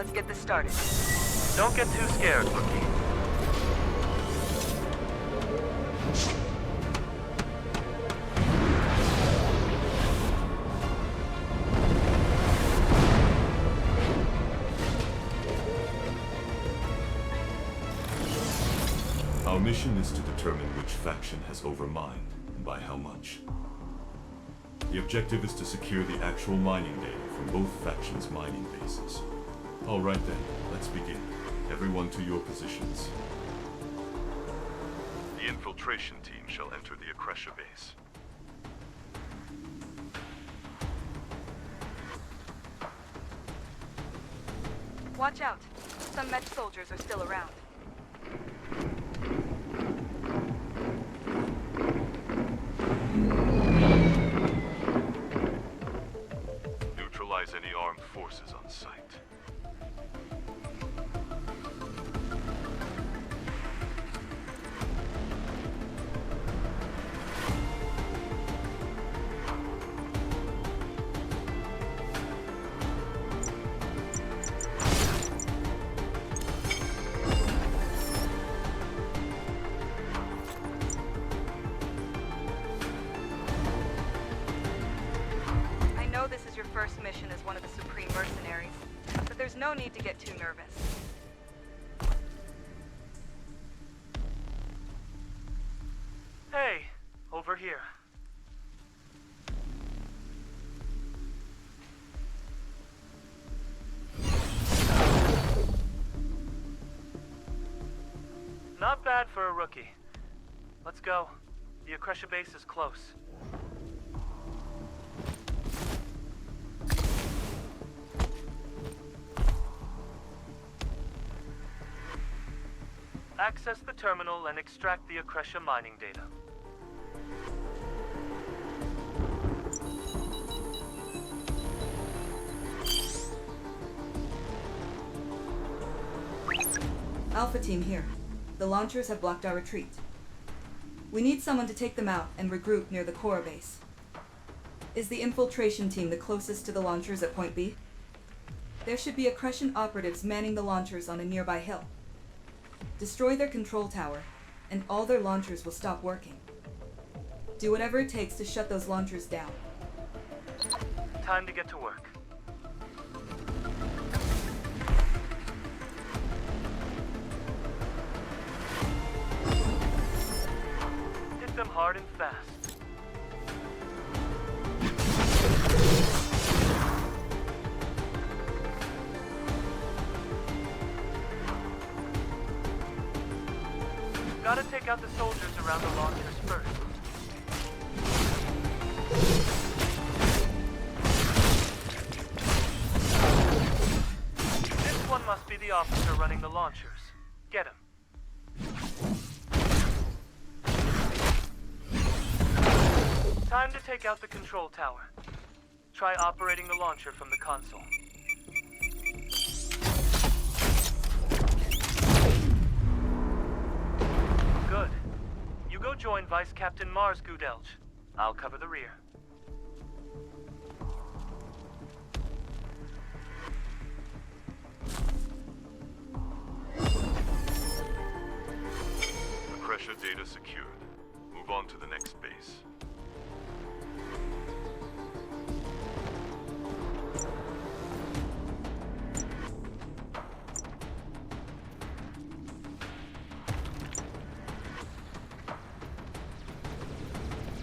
Let's get this started. Don't get too scared, rookie. Our mission is to determine which faction has overmined, and by how much. The objective is to secure the actual mining data from both factions' mining bases. Alright then, let's begin. Everyone to your positions. The infiltration team shall enter the Akresha base. Watch out. Some Mech soldiers are still around. Neutralize any armed forces on site. This is your first mission as one of the Supreme Mercenaries, but there's no need to get too nervous. Hey, over here. Not bad for a rookie. Let's go. The Akresha base is close. Access the terminal and extract the Akresha mining data. Alpha team here. The launchers have blocked our retreat. We need someone to take them out and regroup near the core base. Is the infiltration team the closest to the launchers at Point B? There should be Akreshan operatives manning the launchers on a nearby hill. Destroy their control tower, and all their launchers will stop working. Do whatever it takes to shut those launchers down. Time to get to work. Hit them hard and fast. Gotta take out the soldiers around the launchers first. This one must be the officer running the launchers. Get him. Time to take out the control tower. Try operating the launcher from the console. Good. You go join Vice Captain Mars Gudelj. I'll cover the rear. Akresha data secured. Move on to the next base.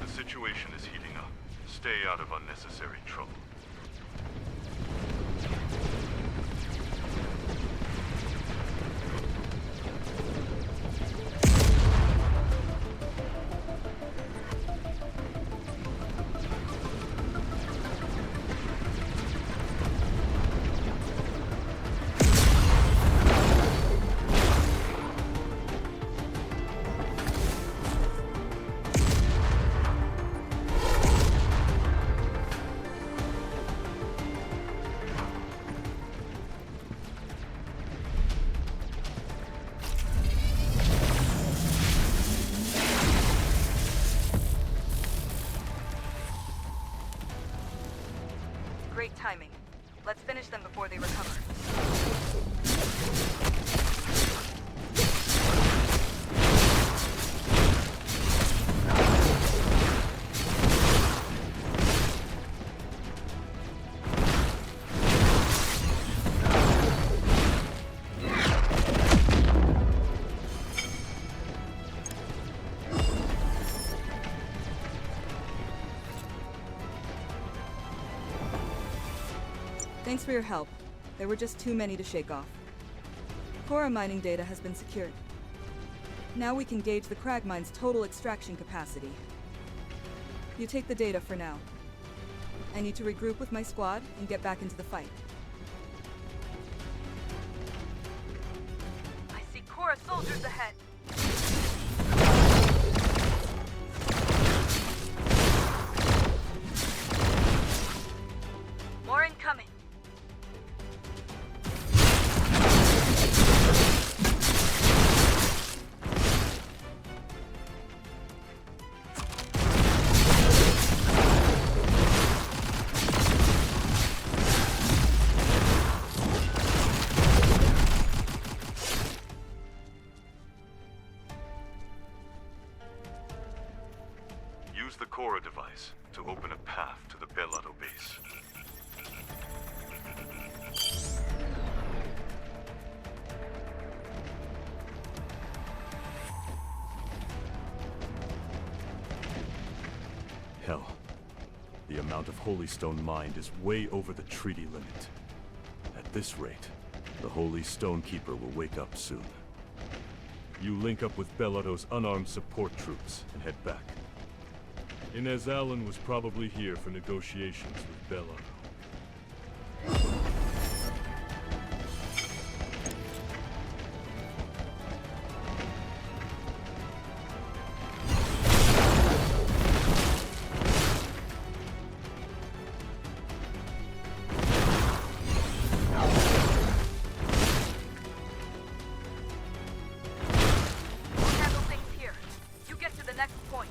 The situation is heating up. Stay out of unnecessary trouble. Great timing. Let's finish them before they recover. Thanks for your help. There were just too many to shake off. Cora mining data has been secured. Now we can gauge the crag mine's total extraction capacity. You take the data for now. I need to regroup with my squad and get back into the fight. I see Cora soldiers ahead. More incoming. Use the Cora device to open a path to the Belado base. Hell, the amount of Holy Stone mined is way over the treaty limit. At this rate, the Holy Stone Keeper will wake up soon. You link up with Belado's unarmed support troops and head back. Inez Allen was probably here for negotiations with Belado. Handle things here. You get to the next point.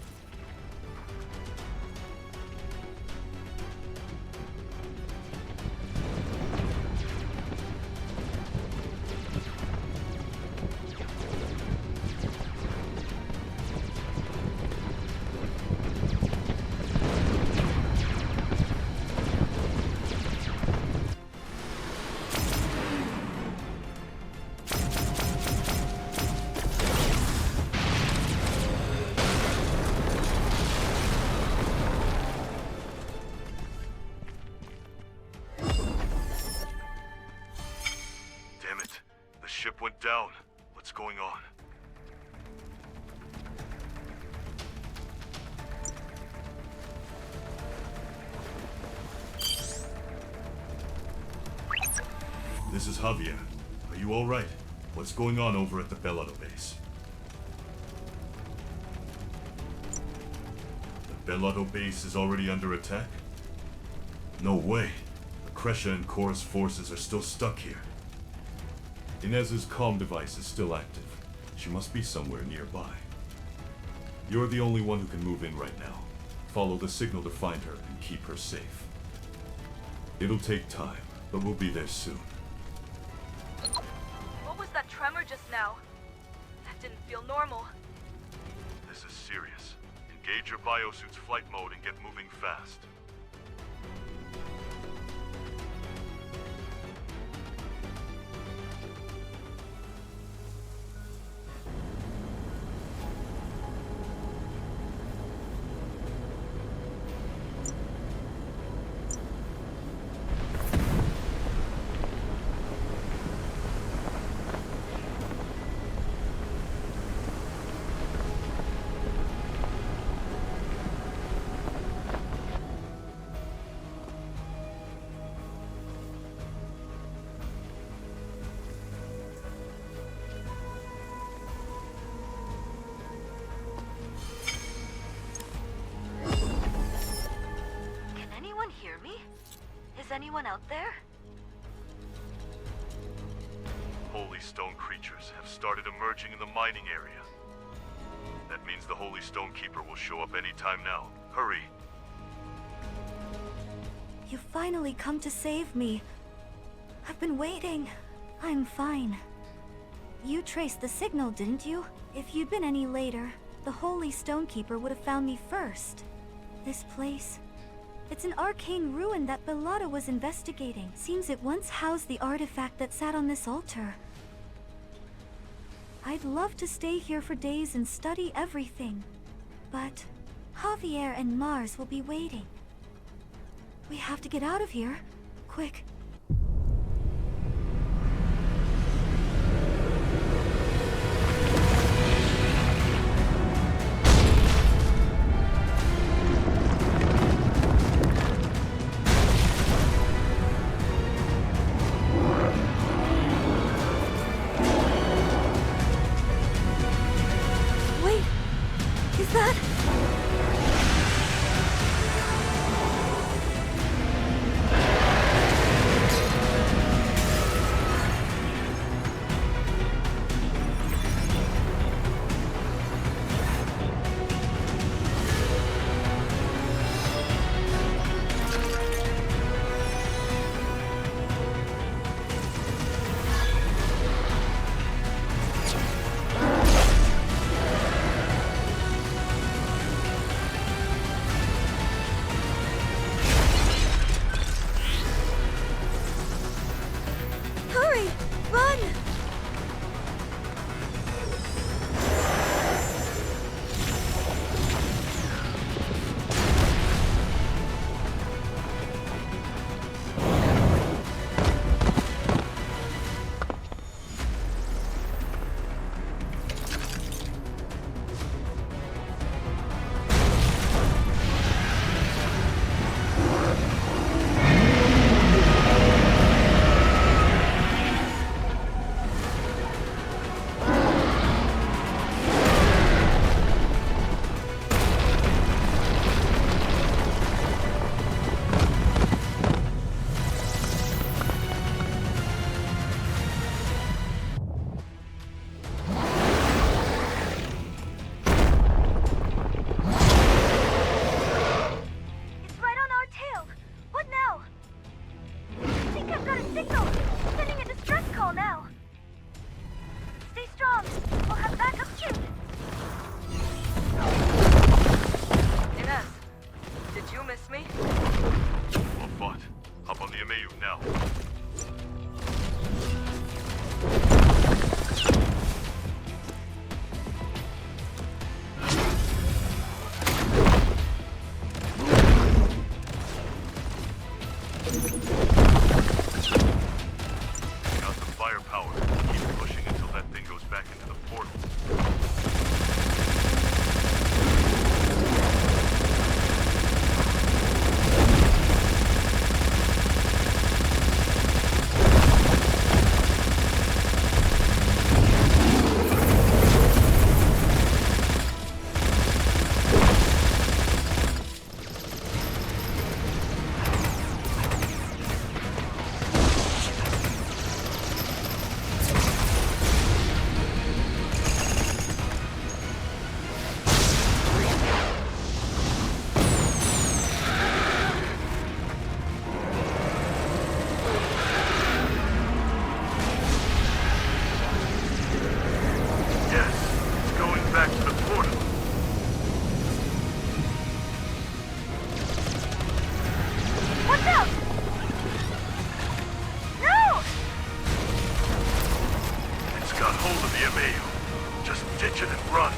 Damn it. The ship went down. What's going on? This is Javier. Are you all right? What's going on over at the Belado base? The Belado base is already under attack? No way. Lucretia and Cora's forces are still stuck here. Inez's comm device is still active. She must be somewhere nearby. You're the only one who can move in right now. Follow the signal to find her and keep her safe. It'll take time, but we'll be there soon. What was that tremor just now? That didn't feel normal. This is serious. Engage your biosuit's flight mode and get moving fast. Hear me? Is anyone out there? Holy Stone creatures have started emerging in the mining area. That means the Holy Stone Keeper will show up any time now. Hurry! You finally come to save me. I've been waiting. I'm fine. You traced the signal, didn't you? If you'd been any later, the Holy Stonekeeper would have found me first. This place... it's an arcane ruin that Bellotta was investigating. Seems it once housed the artifact that sat on this altar. I'd love to stay here for days and study everything. But Javier and Mars will be waiting. We have to get out of here. Quick. Wait, is that... Hurry! Run! It's right on our tail. What now? I think I've got a signal. Sending a distress call now. Stay strong. We'll have backup soon. Inez, did you miss me? Well fought. Hop on the Amayu now. Got the firepower. Keep pushing until that thing goes back into the portal. Yes, it's going back to the portal. Watch out! No! It's got hold of the Amayu. Just ditch it and run.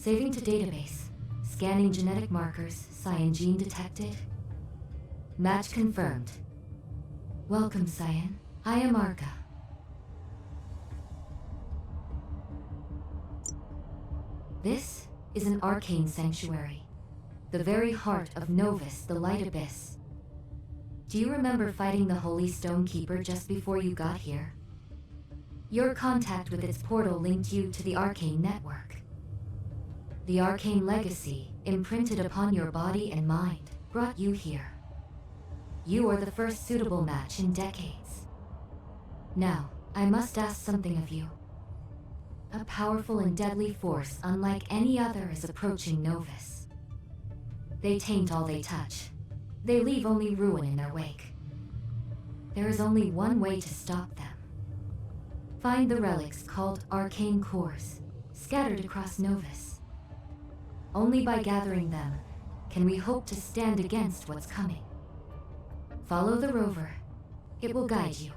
Saving to database. Scanning genetic markers. Cyan gene detected. Match confirmed. Welcome, Cyan. I am Arca. This is an arcane sanctuary. The very heart of Novus, the Light Abyss. Do you remember fighting the Holy Stonekeeper just before you got here? Your contact with its portal linked you to the arcane network. The arcane legacy, imprinted upon your body and mind, brought you here. You are the first suitable match in decades. Now, I must ask something of you. A powerful and deadly force unlike any other is approaching Novus. They taint all they touch. They leave only ruin in their wake. There is only one way to stop them. Find the relics called arcane cores, scattered across Novus. Only by gathering them can we hope to stand against what's coming. Follow the rover. It will guide you.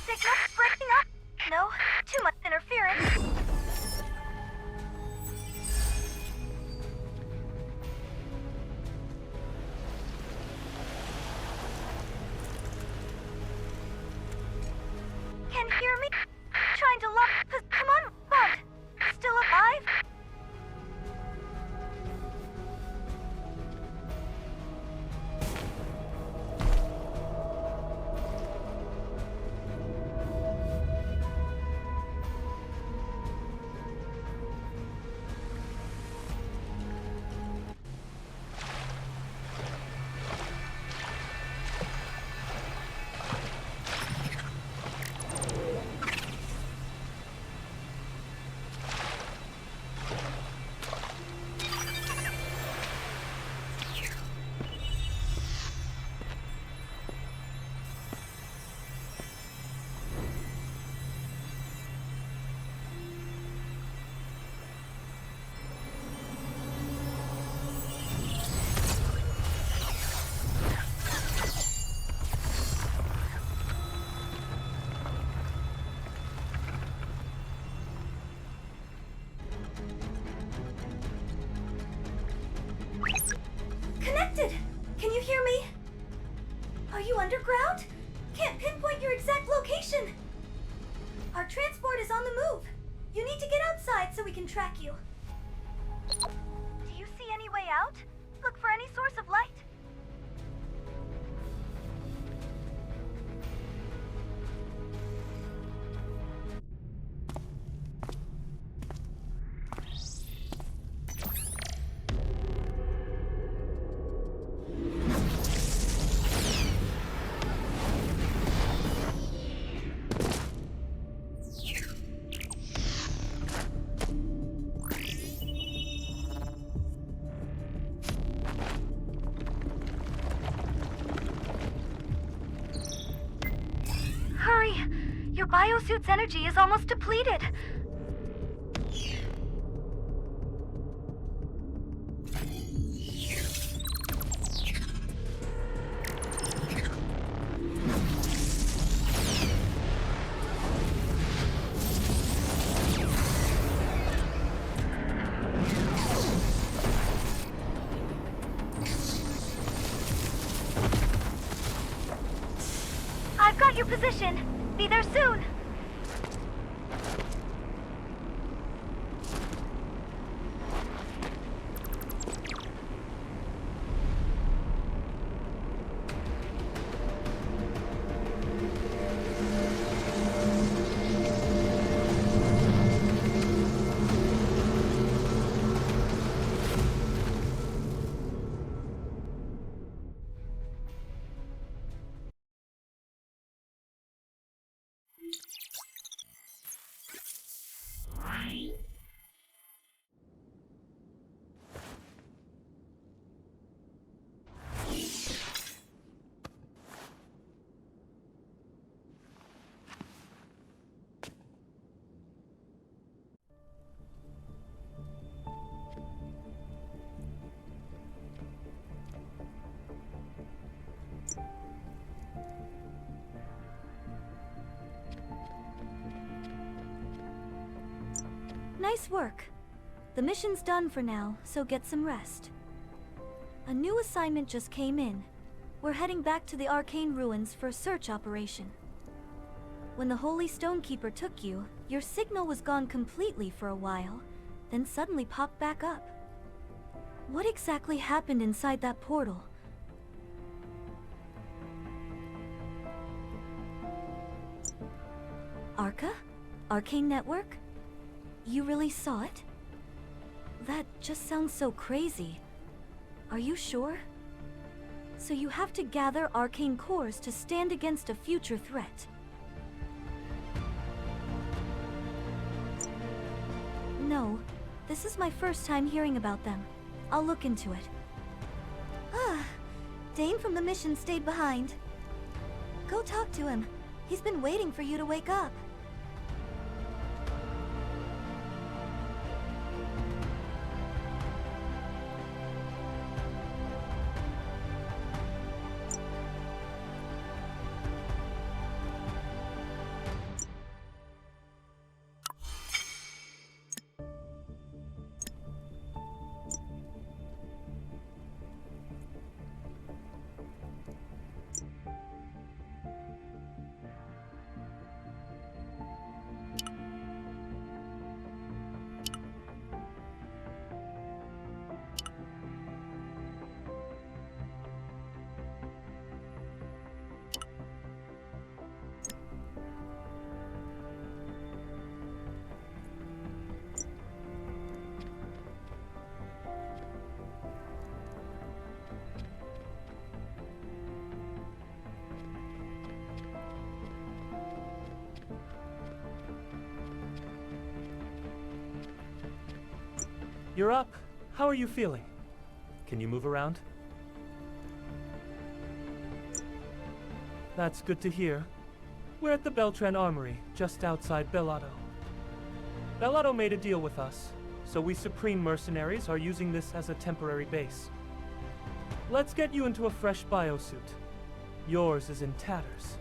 Signal breaking up. No, too much interference. Can you hear me? Trying to lock. Come on, bud. Still alive? Connected! Can you hear me? Are you underground? Can't pinpoint your exact location. Our transport is on the move. You need to get outside so we can track you. Do you see any way out? Look for any source of light. Hurry! Your biosuit's energy is almost depleted. I've got your position. Be there soon. Nice work. The mission's done for now, so get some rest. A new assignment just came in. We're heading back to the arcane ruins for a search operation. When the Holy Stonekeeper took you, your signal was gone completely for a while, then suddenly popped back up. What exactly happened inside that portal? Arca? Arcane Network? You really saw it? That just sounds so crazy. Are you sure? So you have to gather arcane cores to stand against a future threat. No, this is my first time hearing about them. I'll look into it. Ah, Dane from the mission stayed behind. Go talk to him. He's been waiting for you to wake up. You're up. How are you feeling? Can you move around? That's good to hear. We're at the Beltran Armory, just outside Bellotto. Bellotto made a deal with us, so we Supreme Mercenaries are using this as a temporary base. Let's get you into a fresh biosuit. Yours is in tatters.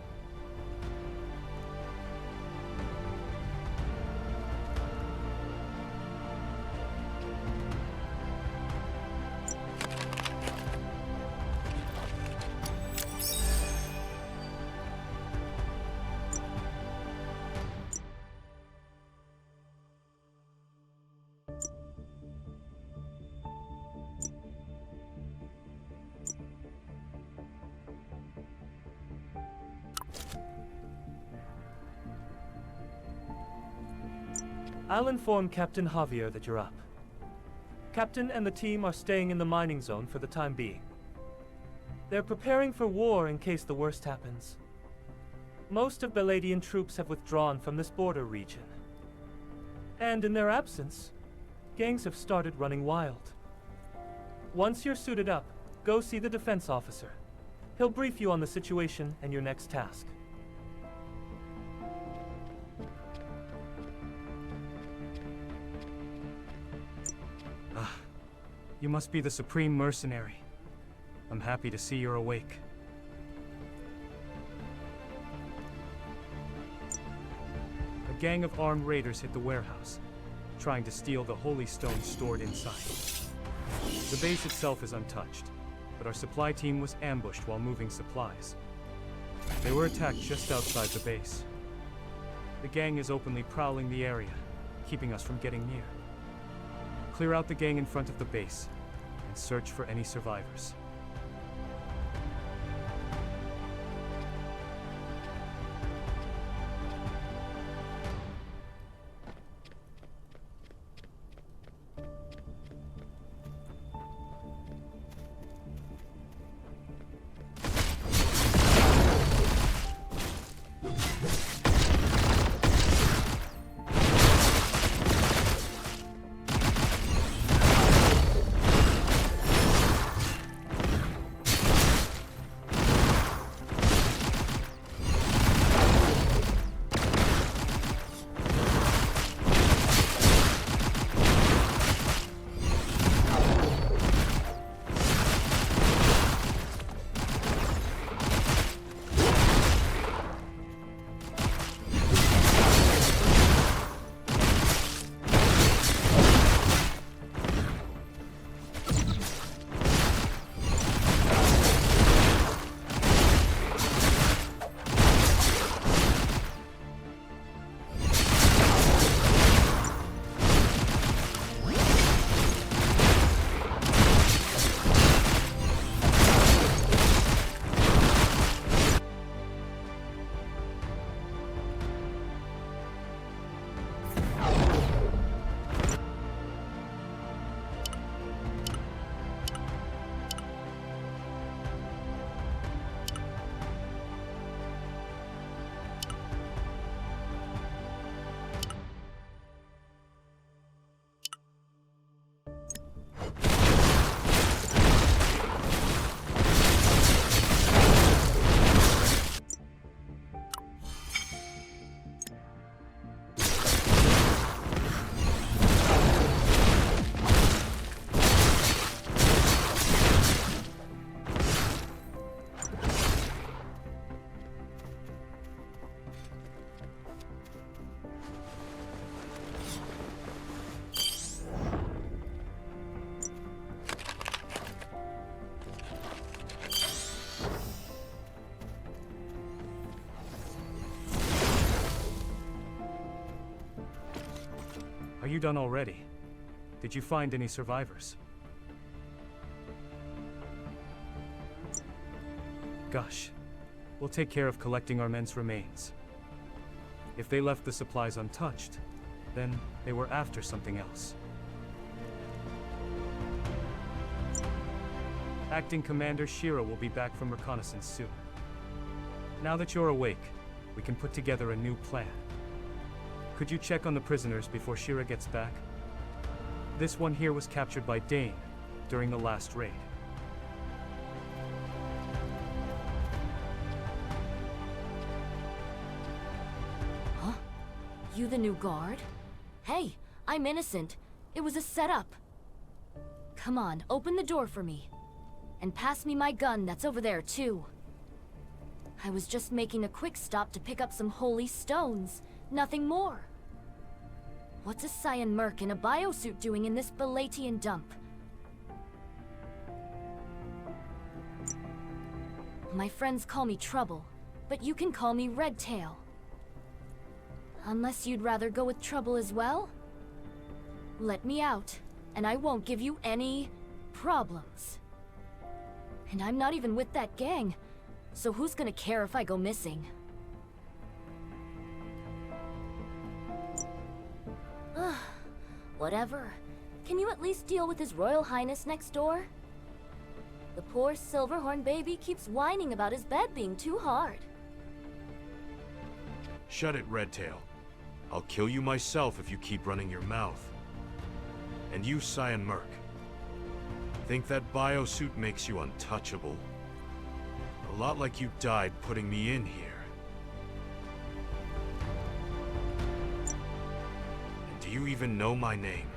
I'll inform Captain Javier that you're up. Captain and the team are staying in the mining zone for the time being. They're preparing for war in case the worst happens. Most of Beladian troops have withdrawn from this border region. And in their absence, gangs have started running wild. Once you're suited up, go see the defense officer. He'll brief you on the situation and your next task. You must be the Supreme Mercenary. I'm happy to see you're awake. A gang of armed raiders hit the warehouse, trying to steal the Holy Stone stored inside. The base itself is untouched, but our supply team was ambushed while moving supplies. They were attacked just outside the base. The gang is openly prowling the area, keeping us from getting near. Clear out the gang in front of the base, and search for any survivors. you done already? Did you find any survivors? Gosh, we'll take care of collecting our men's remains. If they left the supplies untouched, then they were after something else. Acting Commander Shira will be back from reconnaissance soon. Now that you're awake, we can put together a new plan. Could you check on the prisoners before Shira gets back? This one here was captured by Dane during the last raid. Huh? You the new guard? Hey, I'm innocent. It was a setup. Come on, open the door for me. And pass me my gun that's over there, too. I was just making a quick stop to pick up some holy stones. Nothing more. What's a Cyan Merc in a biosuit doing in this Balatian dump? My friends call me Trouble, but you can call me Redtail. Unless you'd rather go with Trouble as well? Let me out, and I won't give you any problems. And I'm not even with that gang, so who's gonna care if I go missing? Whatever. Can you at least deal with His Royal Highness next door? The poor Silverhorn baby keeps whining about his bed being too hard. Shut it, Redtail. I'll kill you myself if you keep running your mouth. And you, Cyan Merc. Think that biosuit makes you untouchable? A lot like you died putting me in here. And do you even know my name?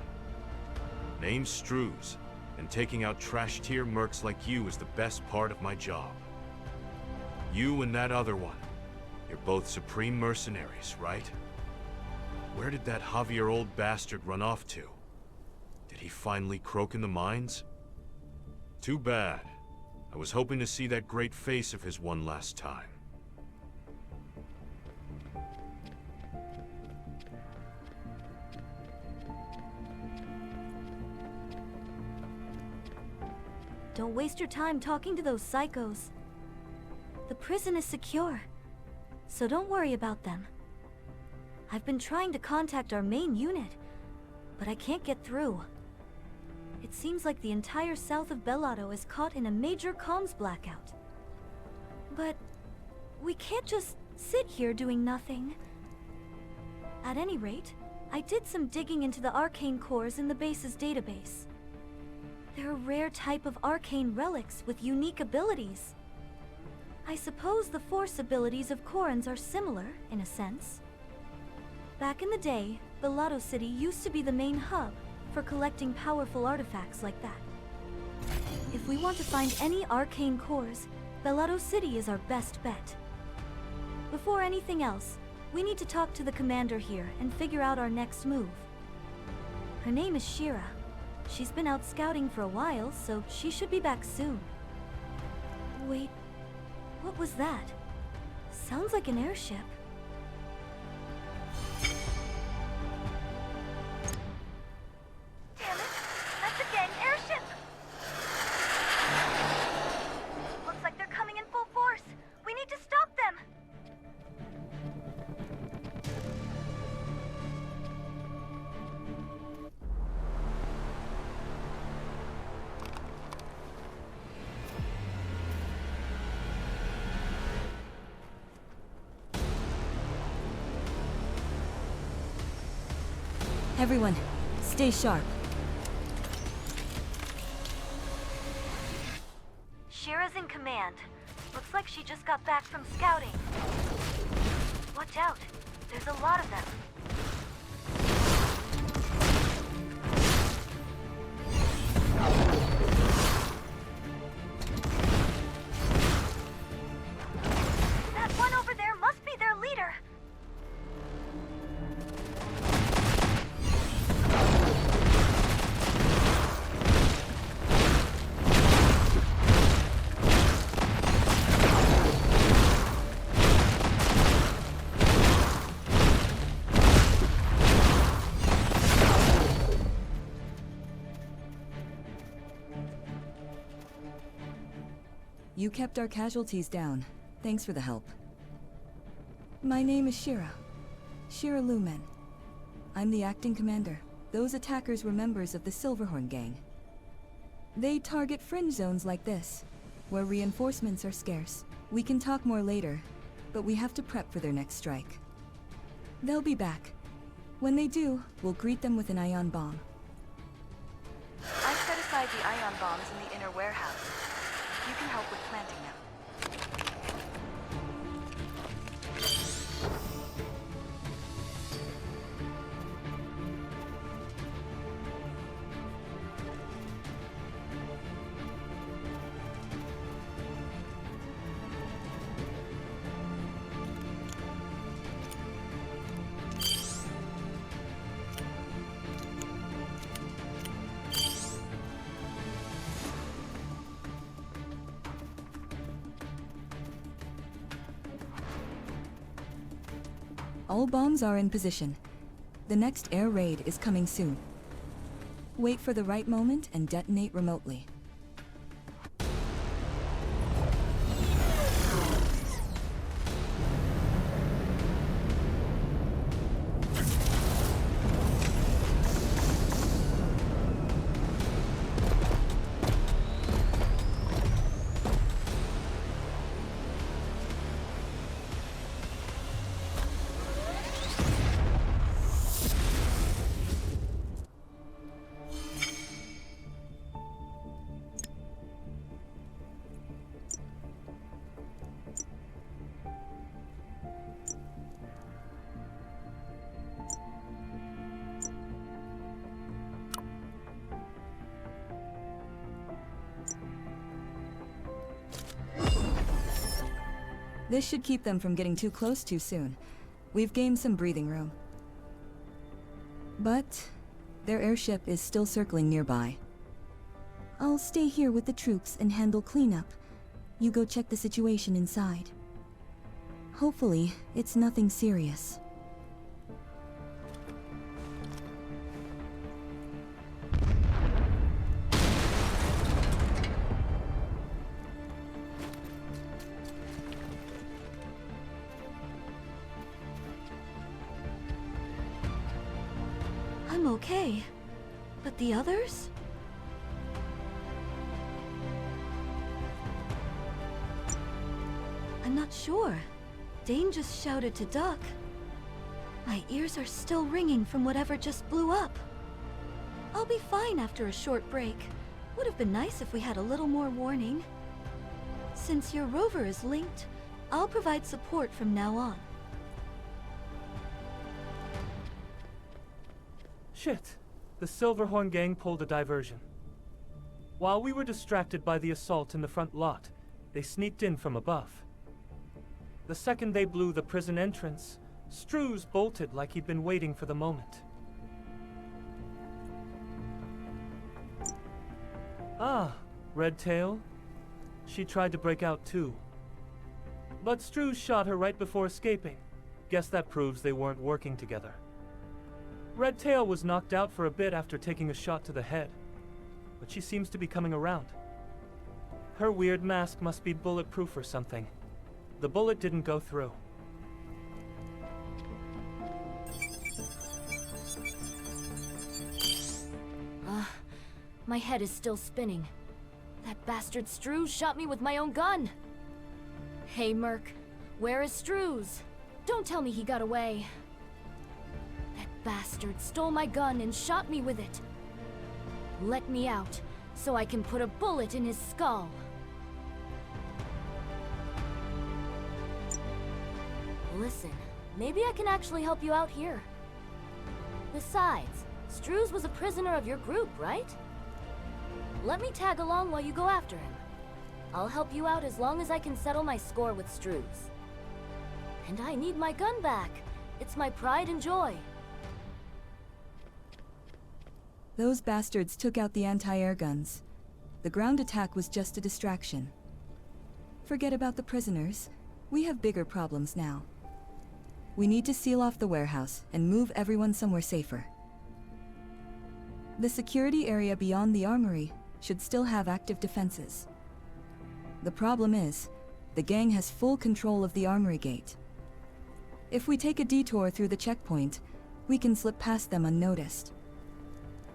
Name's Strews, and taking out trash-tier mercs like you is the best part of my job. You and that other one, you're both supreme mercenaries, right? Where did that Javier old bastard run off to? Did he finally croak in the mines? Too bad. I was hoping to see that great face of his one last time. Don't waste your time talking to those psychos. The prison is secure, so don't worry about them. I've been trying to contact our main unit, but I can't get through. It seems like the entire south of Bellotto is caught in a major comms blackout. But we can't just sit here doing nothing. At any rate, I did some digging into the arcane cores in the base's database. They're a rare type of arcane relics with unique abilities. I suppose the force abilities of Corans are similar, in a sense. Back in the day, Bellotto City used to be the main hub for collecting powerful artifacts like that. If we want to find any arcane cores, Bellotto City is our best bet. Before anything else, we need to talk to the commander here and figure out our next move. Her name is Shira. She's been out scouting for a while, so she should be back soon. Wait, what was that? Sounds like an airship. Damn it! That's a gang airship! Looks like they're coming in full force. We need to stop them! Everyone, stay sharp. Shira's in command. Looks like she just got back from scouting. Watch out. There's a lot of them. That one over there must be their leader! You kept our casualties down. Thanks for the help. My name is Shira. Shira Lumen. I'm the acting commander. Those attackers were members of the Silverhorn gang. They target fringe zones like this, where reinforcements are scarce. We can talk more later, but we have to prep for their next strike. They'll be back. When they do, we'll greet them with an ion bomb. I've set aside the ion bombs in the inner warehouse. You can help with planting them. All bombs are in position. The next air raid is coming soon. Wait for the right moment and detonate remotely. This should keep them from getting too close too soon. We've gained some breathing room. But their airship is still circling nearby. I'll stay here with the troops and handle cleanup. You go check the situation inside. Hopefully, it's nothing serious. I'm okay. But the others? I'm not sure. Dane just shouted to duck. My ears are still ringing from whatever just blew up. I'll be fine after a short break. Would have been nice if we had a little more warning. Since your rover is linked, I'll provide support from now on. Shit! The Silverhorn gang pulled a diversion. While we were distracted by the assault in the front lot, they sneaked in from above. The second they blew the prison entrance, Struz bolted like he'd been waiting for the moment. Ah, Redtail. She tried to break out too. But Struz shot her right before escaping. Guess that proves they weren't working together. Redtail was knocked out for a bit after taking a shot to the head, but she seems to be coming around. Her weird mask must be bulletproof or something. The bullet didn't go through. My head is still spinning. That bastard Struz shot me with my own gun! Hey, Merc, where is Struz? Don't tell me he got away. That bastard stole my gun and shot me with it. Let me out, so I can put a bullet in his skull. Listen, maybe I can actually help you out here. Besides, Struz was a prisoner of your group, right? Let me tag along while you go after him. I'll help you out as long as I can settle my score with Struz. And I need my gun back. It's my pride and joy. Those bastards took out the anti-air guns. The ground attack was just a distraction. Forget about the prisoners. We have bigger problems now. We need to seal off the warehouse and move everyone somewhere safer. The security area beyond the armory should still have active defenses. The problem is, the gang has full control of the armory gate. If we take a detour through the checkpoint, we can slip past them unnoticed.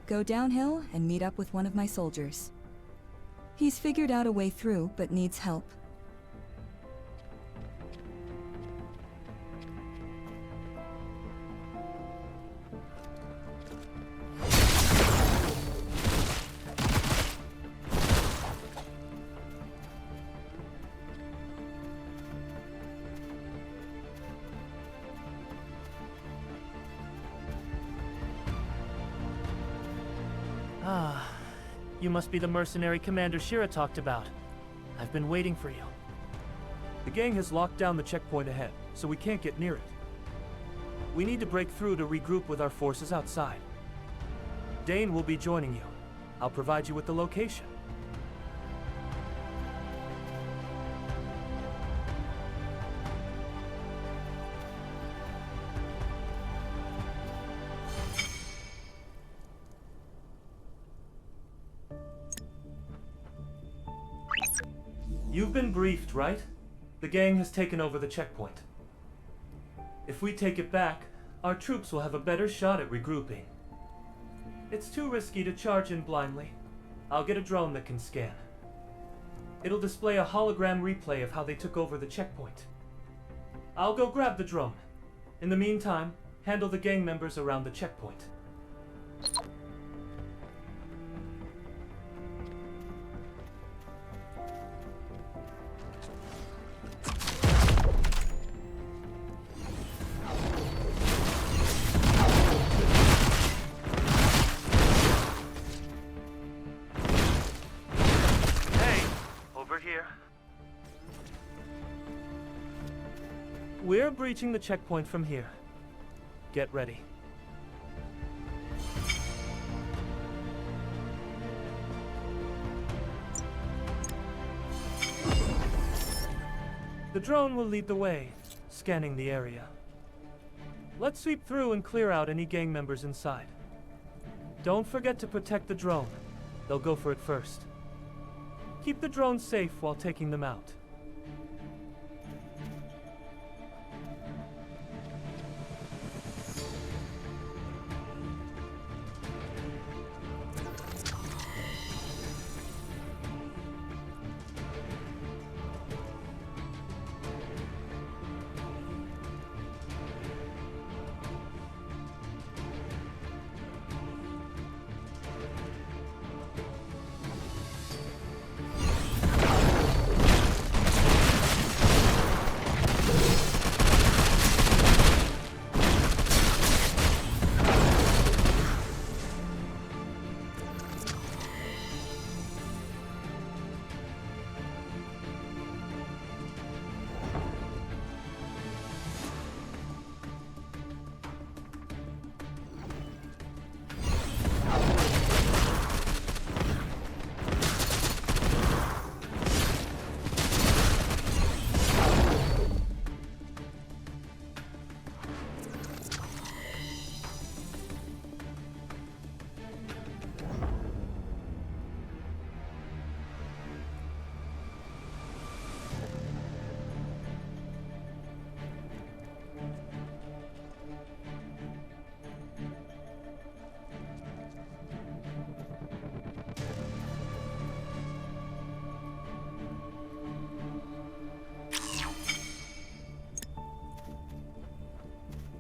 Go downhill and meet up with one of my soldiers. He's figured out a way through, but needs help. Ah, you must be the mercenary Commander Shira talked about. I've been waiting for you. The gang has locked down the checkpoint ahead, so we can't get near it. We need to break through to regroup with our forces outside. Dane will be joining you. I'll provide you with the location. You've been briefed, right? The gang has taken over the checkpoint. If we take it back, our troops will have a better shot at regrouping. It's too risky to charge in blindly. I'll get a drone that can scan. It'll display a hologram replay of how they took over the checkpoint. I'll go grab the drone. In the meantime, handle the gang members around the checkpoint. We're breaching the checkpoint from here. Get ready. The drone will lead the way, scanning the area. Let's sweep through and clear out any gang members inside. Don't forget to protect the drone. They'll go for it first. Keep the drone safe while taking them out.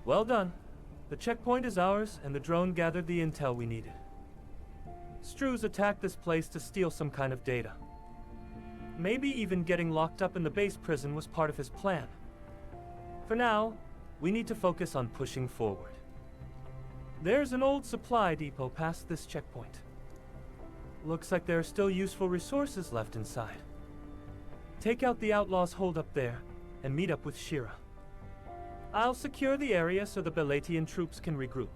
Well done. The checkpoint is ours, and the drone gathered the intel we needed. Struz attacked this place to steal some kind of data. Maybe even getting locked up in the base prison was part of his plan. For now, we need to focus on pushing forward. There's an old supply depot past this checkpoint. Looks like there are still useful resources left inside. Take out the outlaws hold up there, and meet up with Shira. I'll secure the area so the Belatian troops can regroup.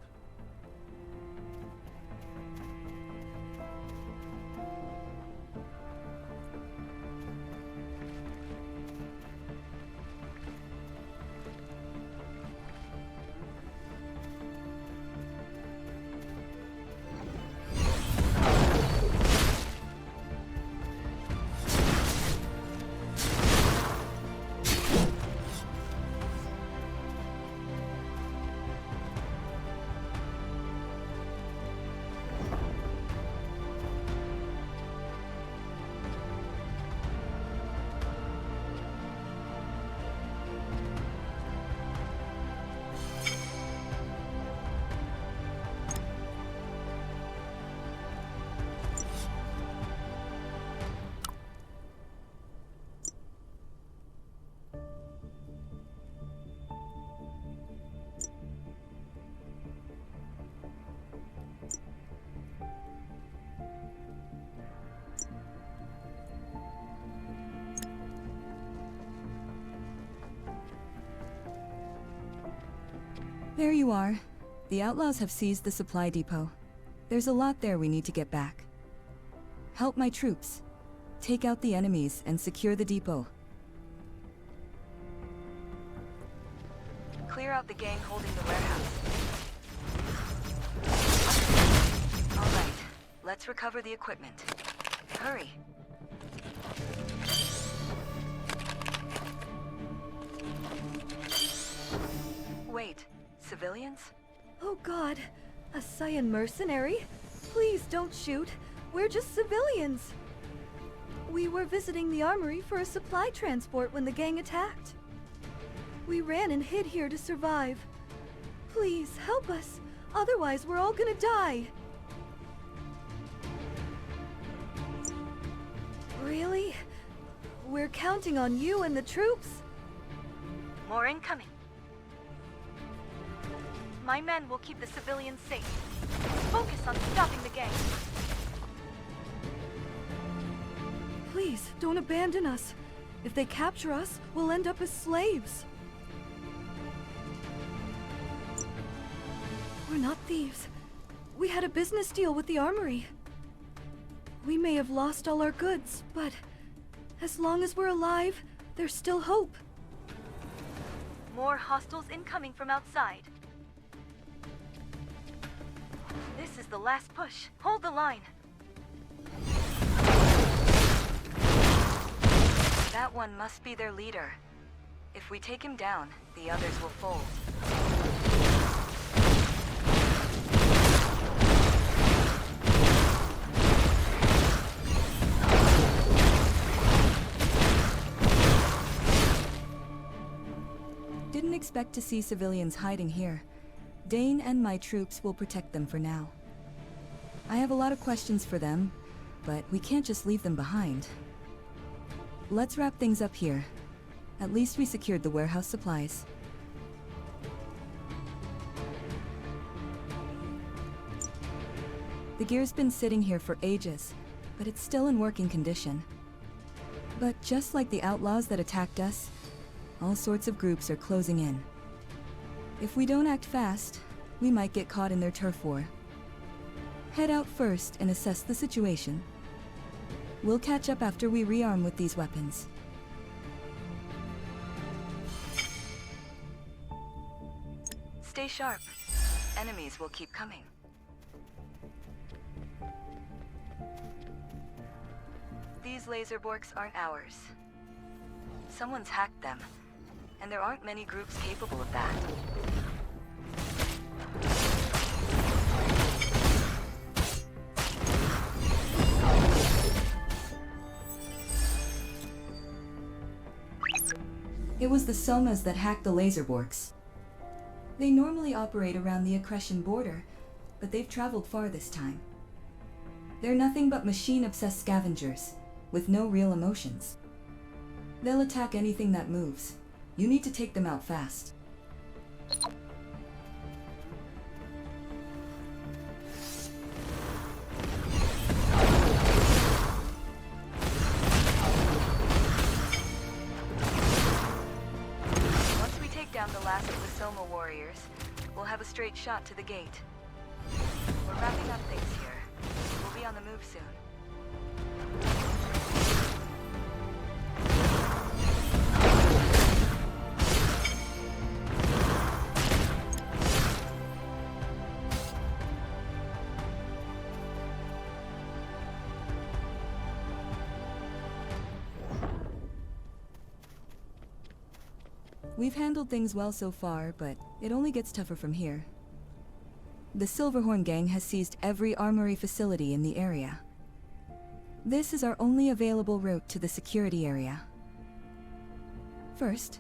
There you are. The outlaws have seized the supply depot. There's a lot there we need to get back. Help my troops. Take out the enemies and secure the depot. Clear out the gang holding the warehouse. All right, let's recover the equipment. Hurry. Wait, civilians? Oh God, a Saiyan mercenary? Please don't shoot. We're just civilians. We were visiting the armory for a supply transport when the gang attacked. We ran and hid here to survive. Please, help us. Otherwise, we're all gonna die. Really? We're counting on you and the troops? More incoming. My men will keep the civilians safe. Focus on stopping the gang. Please, don't abandon us. If they capture us, we'll end up as slaves. We're not thieves. We had a business deal with the armory. We may have lost all our goods, but as long as we're alive, there's still hope. More hostiles incoming from outside. This is the last push. Hold the line. That one must be their leader. If we take him down, the others will fold. Didn't expect to see civilians hiding here. Dane and my troops will protect them for now. I have a lot of questions for them, but we can't just leave them behind. Let's wrap things up here. At least we secured the warehouse supplies. The gear's been sitting here for ages, but it's still in working condition. But just like the outlaws that attacked us, all sorts of groups are closing in. If we don't act fast, we might get caught in their turf war. Head out first and assess the situation. We'll catch up after we rearm with these weapons. Stay sharp. Enemies will keep coming. These laser borks aren't ours. Someone's hacked them, and there aren't many groups capable of that. It was the Somas that hacked the laser borks. They normally operate around the Accretion border, but they've traveled far this time. They're nothing but machine-obsessed scavengers, with no real emotions. They'll attack anything that moves. You need to take them out fast. Once we take down the last of the Soma warriors, we'll have a straight shot to the gate. We're wrapping up things here. We'll be on the move soon. We've handled things well so far, but it only gets tougher from here. The Silverhorn gang has seized every armory facility in the area. This is our only available route to the security area. First,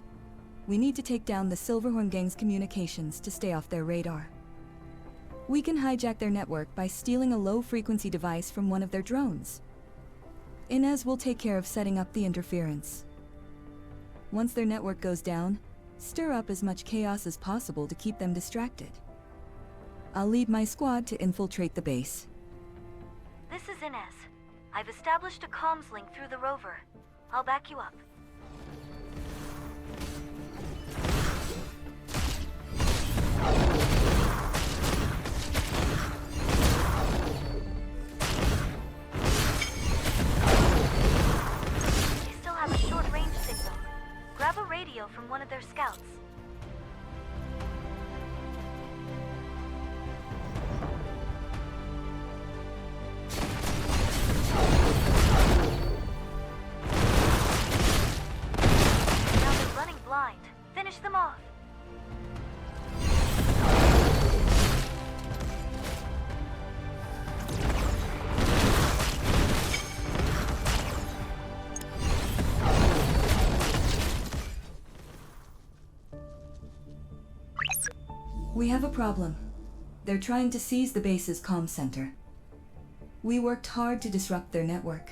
we need to take down the Silverhorn gang's communications to stay off their radar. We can hijack their network by stealing a low-frequency device from one of their drones. Inez will take care of setting up the interference. Once their network goes down, stir up as much chaos as possible to keep them distracted. I'll lead my squad to infiltrate the base. This is Inez. I've established a comms link through the rover. I'll back you up. from one of their scouts. Now they're running blind. Finish them off. We have a problem. They're trying to seize the base's comm center. We worked hard to disrupt their network,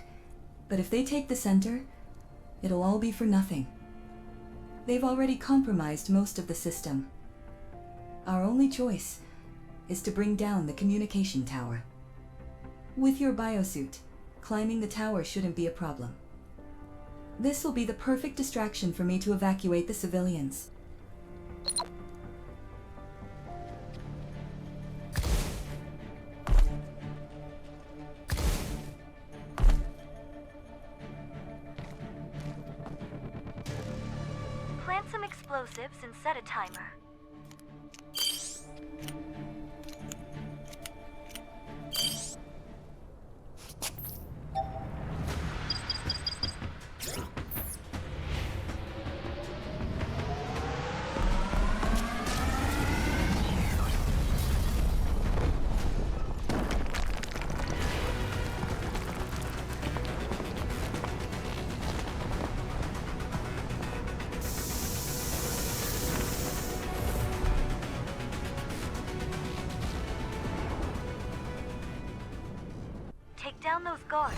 but if they take the center, it'll all be for nothing. They've already compromised most of the system. Our only choice is to bring down the communication tower. With your biosuit, climbing the tower shouldn't be a problem. This will be the perfect distraction for me to evacuate the civilians. Plant some explosives and set a timer. Take down those guards.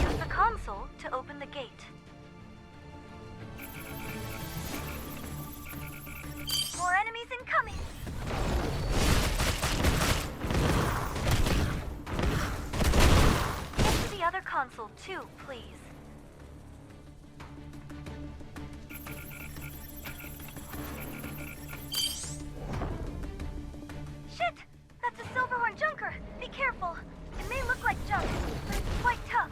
Use the console to open the gate. More enemies incoming! Get to the other console too, please. Shit! That's a Silverhorn Junker! Be careful! It may look like junk, but it's quite tough.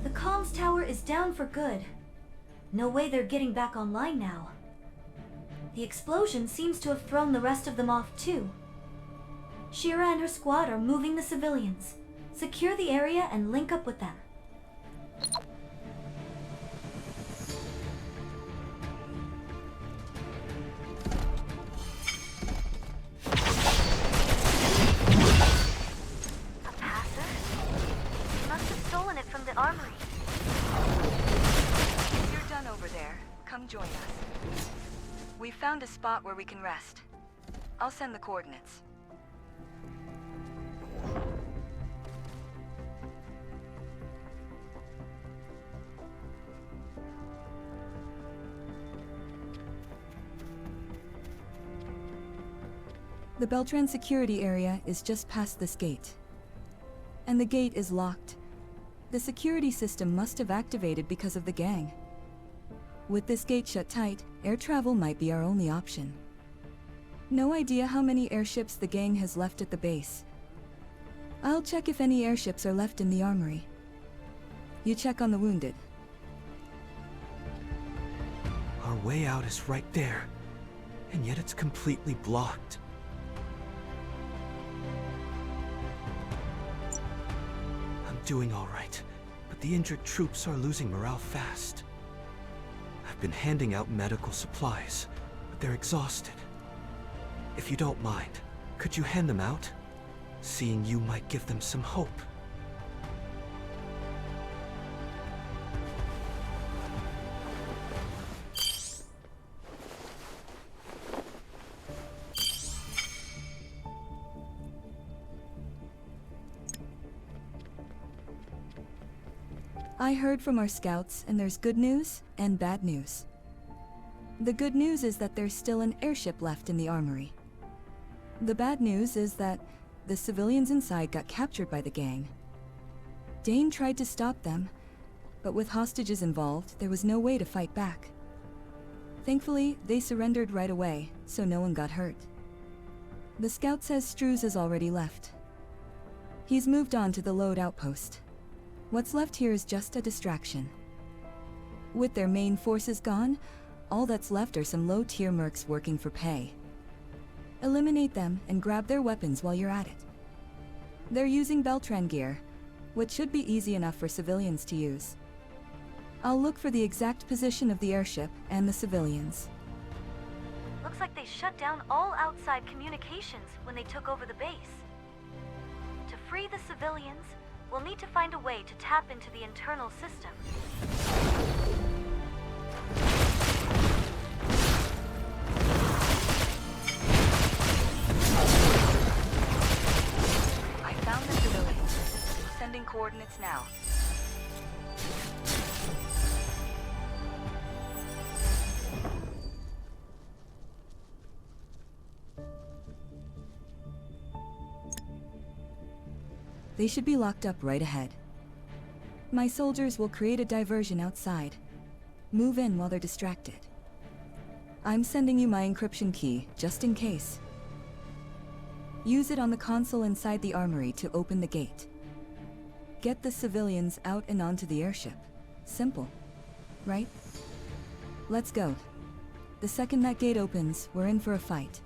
The comms tower is down for good. No way they're getting back online now. The explosion seems to have thrown the rest of them off too. Shira and her squad are moving the civilians. Secure the area and link up with them. A passer? He must have stolen it from the armory. You're done over there. Come join us. We found a spot where we can rest. I'll send the coordinates. The Beltran security area is just past this gate. And the gate is locked. The security system must have activated because of the gang. With this gate shut tight, air travel might be our only option. No idea how many airships the gang has left at the base. I'll check if any airships are left in the armory. You check on the wounded. Our way out is right there, and yet it's completely blocked. I'm doing all right, but the injured troops are losing morale fast. I've been handing out medical supplies, but they're exhausted. If you don't mind, could you hand them out? Seeing you might give them some hope. I heard from our scouts, and there's good news and bad news. The good news is that there's still an airship left in the armory. The bad news is that the civilians inside got captured by the gang. Dane tried to stop them, but with hostages involved, there was no way to fight back. Thankfully, they surrendered right away, so no one got hurt. The scout says Struz has already left. He's moved on to the load outpost. What's left here is just a distraction. With their main forces gone, all that's left are some low-tier mercs working for pay. Eliminate them and grab their weapons while you're at it. They're using Beltran gear, which should be easy enough for civilians to use. I'll look for the exact position of the airship and the civilians. Looks like they shut down all outside communications when they took over the base. To free the civilians, we'll need to find a way to tap into the internal system. I found the civilians. Sending coordinates now. They should be locked up right ahead. My soldiers will create a diversion outside. Move in while they're distracted. I'm sending you my encryption key, just in case. Use it on the console inside the armory to open the gate. Get the civilians out and onto the airship. Simple, right? Let's go. The second that gate opens, we're in for a fight.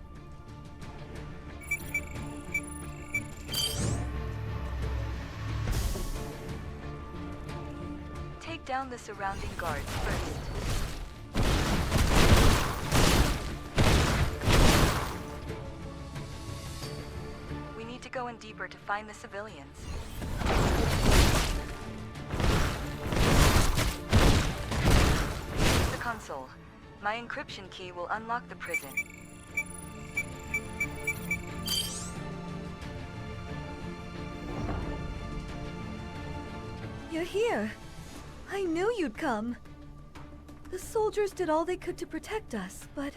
Take down the surrounding guards first. We need to go in deeper to find the civilians. Use the console. My encryption key will unlock the prison. You're here. I knew you'd come. The soldiers did all they could to protect us, but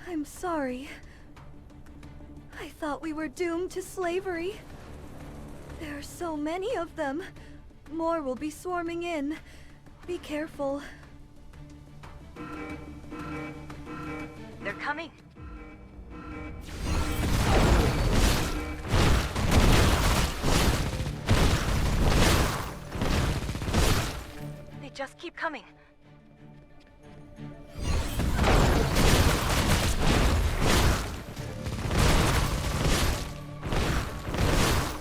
I'm sorry. I thought we were doomed to slavery. There are so many of them. More will be swarming in. Be careful. They're coming. They just keep coming.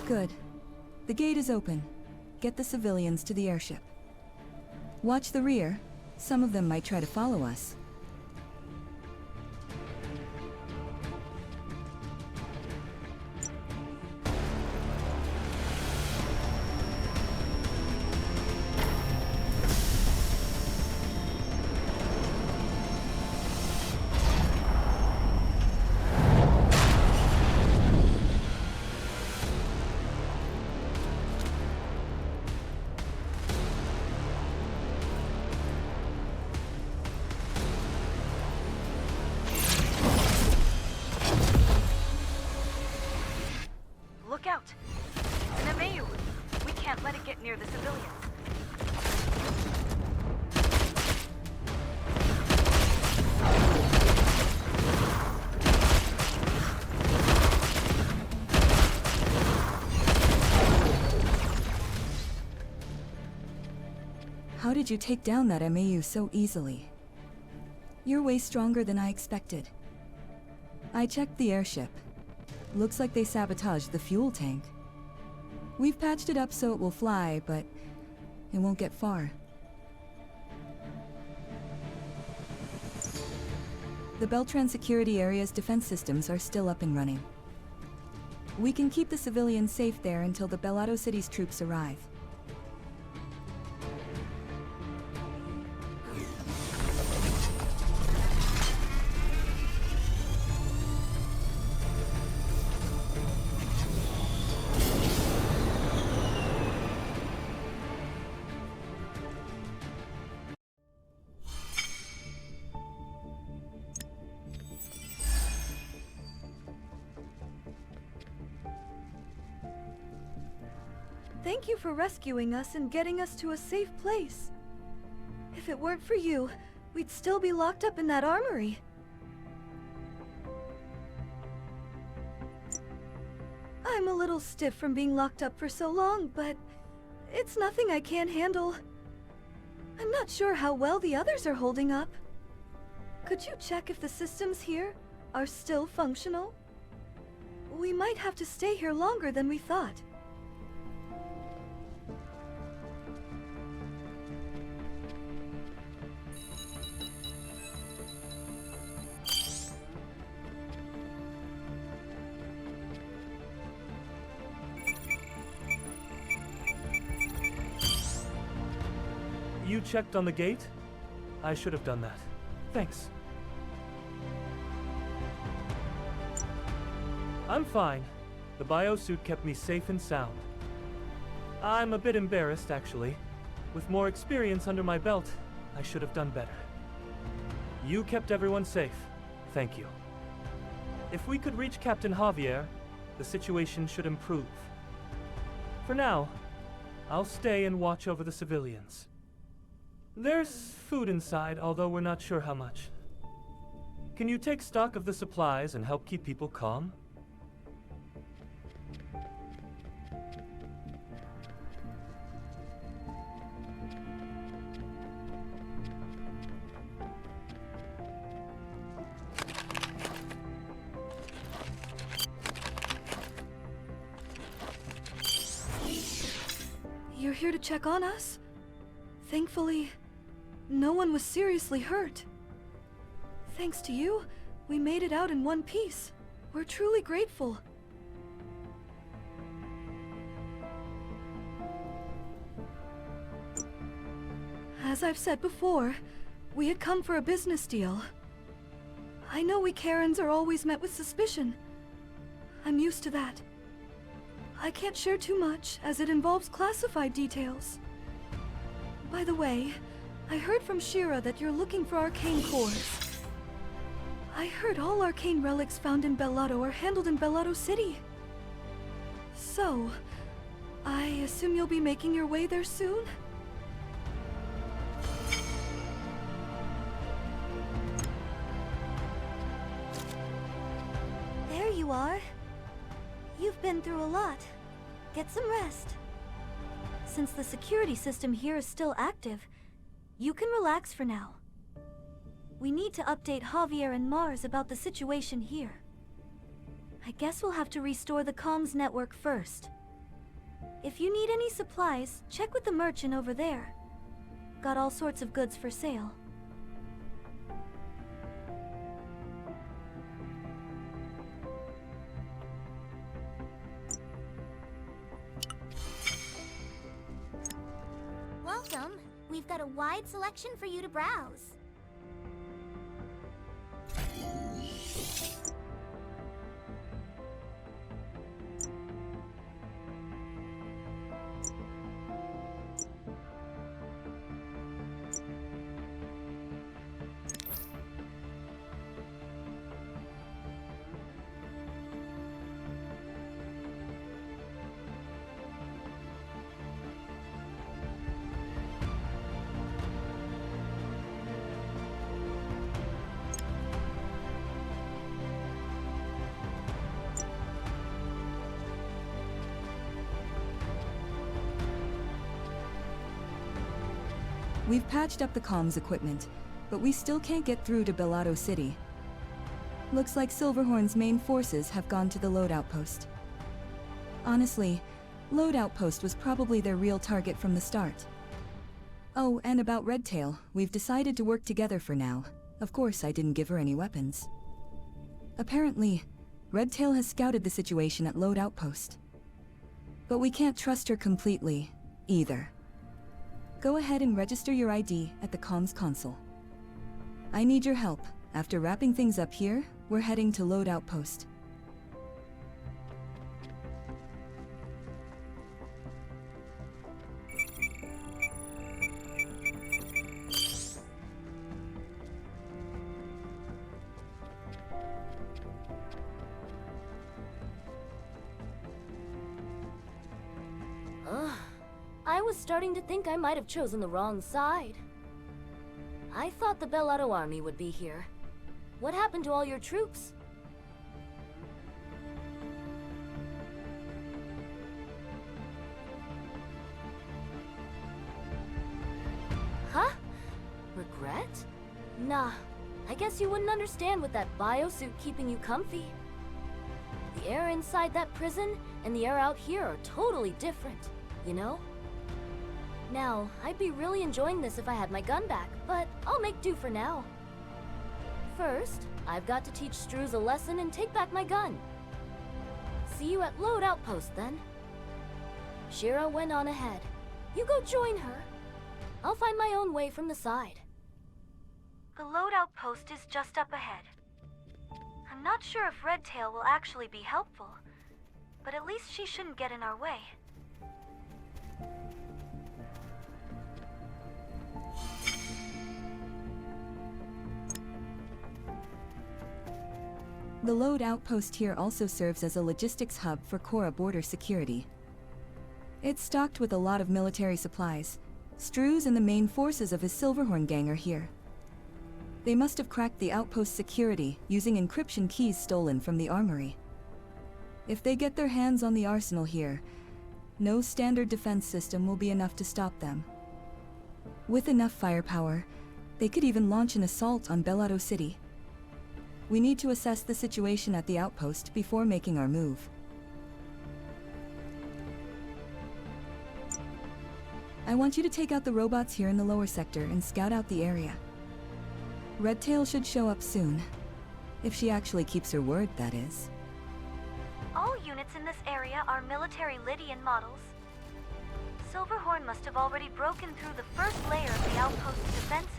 Good. The gate is open. Get the civilians to the airship. Watch the rear. Some of them might try to follow us. Look out! An MAU! We can't let it get near the civilians. How did you take down that MAU so easily? You're way stronger than I expected. I checked the airship. Looks like they sabotaged the fuel tank. We've patched it up so it will fly, but it won't get far. The Beltran security area's defense systems are still up and running. We can keep the civilians safe there until the Bellado City's troops arrive. Thank you for rescuing us and getting us to a safe place. If it weren't for you, we'd still be locked up in that armory. I'm a little stiff from being locked up for so long, but it's nothing I can't handle. I'm not sure how well the others are holding up. Could you check if the systems here are still functional? We might have to stay here longer than we thought. You checked on the gate? I should have done that. Thanks. I'm fine. The biosuit kept me safe and sound. I'm a bit embarrassed, actually. With more experience under my belt, I should have done better. You kept everyone safe. Thank you. If we could reach Captain Javier, the situation should improve. For now, I'll stay and watch over the civilians. There's food inside, although we're not sure how much. Can you take stock of the supplies and help keep people calm? You're here to check on us? Thankfully, no one was seriously hurt. Thanks to you, we made it out in one piece. We're truly grateful. As I've said before, we had come for a business deal. I know we Karens are always met with suspicion. I'm used to that. I can't share too much, as it involves classified details. By the way, I heard from Shira that you're looking for arcane cores. I heard all arcane relics found in Bellato are handled in Bellato City. So, I assume you'll be making your way there soon? There you are. You've been through a lot. Get some rest. Since the security system here is still active, you can relax for now. We need to update Javier and Mars about the situation here. I guess we'll have to restore the comms network first. If you need any supplies, check with the merchant over there. Got all sorts of goods for sale. Welcome. We've got a wide selection for you to browse. We've patched up the comms equipment, but we still can't get through to Bellato City. Looks like Silverhorn's main forces have gone to the load outpost. Honestly, load outpost was probably their real target from the start. Oh, and about Redtail, we've decided to work together for now. Of course, I didn't give her any weapons. Apparently, Redtail has scouted the situation at load outpost. But we can't trust her completely, either. Go ahead and register your ID at the comms console. I need your help. After wrapping things up here, we're heading to load outpost. Ugh. was starting to think I might have chosen the wrong side. I thought the Bellato army would be here. What happened to all your troops? Huh? Regret? Nah, I guess you wouldn't understand with that biosuit keeping you comfy. The air inside that prison and the air out here are totally different, you know? Now, I'd be really enjoying this if I had my gun back, but I'll make do for now. First, I've got to teach Struz a lesson and take back my gun. See you at Load Outpost then. Shira went on ahead. You go join her. I'll find my own way from the side. The Load Outpost is just up ahead. I'm not sure if Redtail will actually be helpful, but at least she shouldn't get in our way. The Load Outpost here also serves as a logistics hub for Korra border security. It's stocked with a lot of military supplies. Struz and the main forces of his Silverhorn gang are here. They must have cracked the outpost security using encryption keys stolen from the armory. If they get their hands on the arsenal here, no standard defense system will be enough to stop them. With enough firepower, they could even launch an assault on Bellato City. We need to assess the situation at the outpost before making our move. I want you to take out the robots here in the lower sector and scout out the area. Redtail should show up soon. If she actually keeps her word, that is. All units in this area are military Lydian models. Silverhorn must have already broken through the first layer of the outpost's defenses.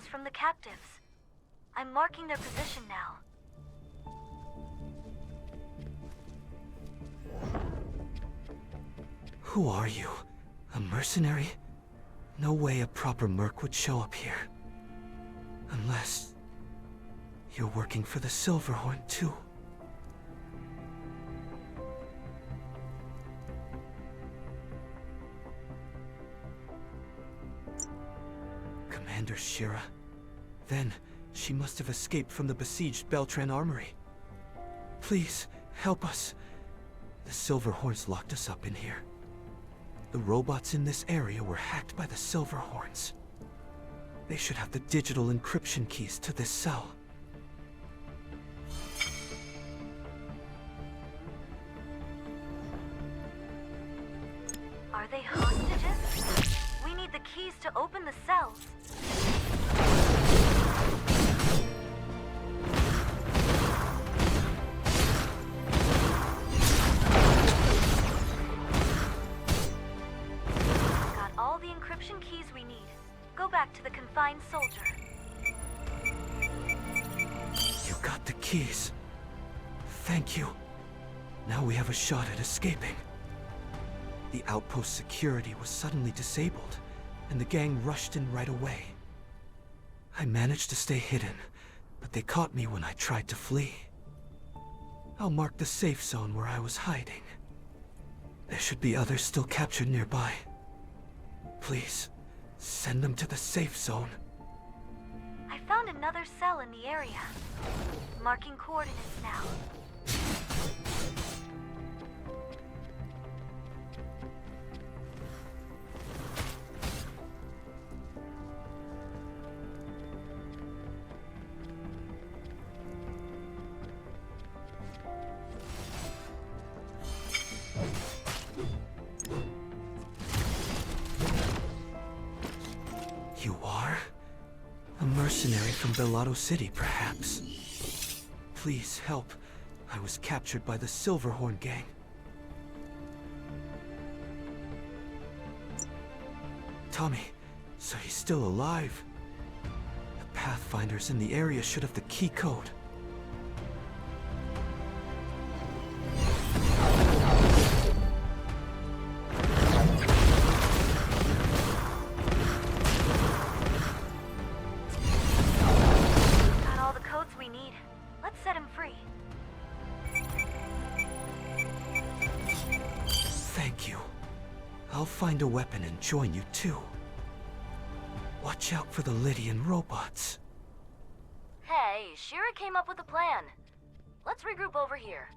From the captives. I'm marking their position now. Who are you? A mercenary? No way a proper merc would show up here. Unless... you're working for the Silverhorn, too. Commander Shira. Then, she must have escaped from the besieged Beltran Armory. Please, help us. The Silverhorns locked us up in here. The robots in this area were hacked by the Silverhorns. They should have the digital encryption keys to this cell. Are they hostages? We need the keys to open the cells. Got all the encryption keys we need. Go back to the confined soldier. You got the keys. Thank you. Now we have a shot at escaping. The outpost security was suddenly disabled, and the gang rushed in right away. I managed to stay hidden, but they caught me when I tried to flee. I'll mark the safe zone where I was hiding. There should be others still captured nearby. Please, send them to the safe zone. I found another cell in the area. Marking coordinates now. You are? A mercenary from Bellato City, perhaps? Please help. I was captured by the Silverhorn gang. Tommy, so he's still alive. The Pathfinders in the area should have the key code. I'll find a weapon and join you too. Watch out for the Lydian robots. Hey, Shira came up with a plan. Let's regroup over here.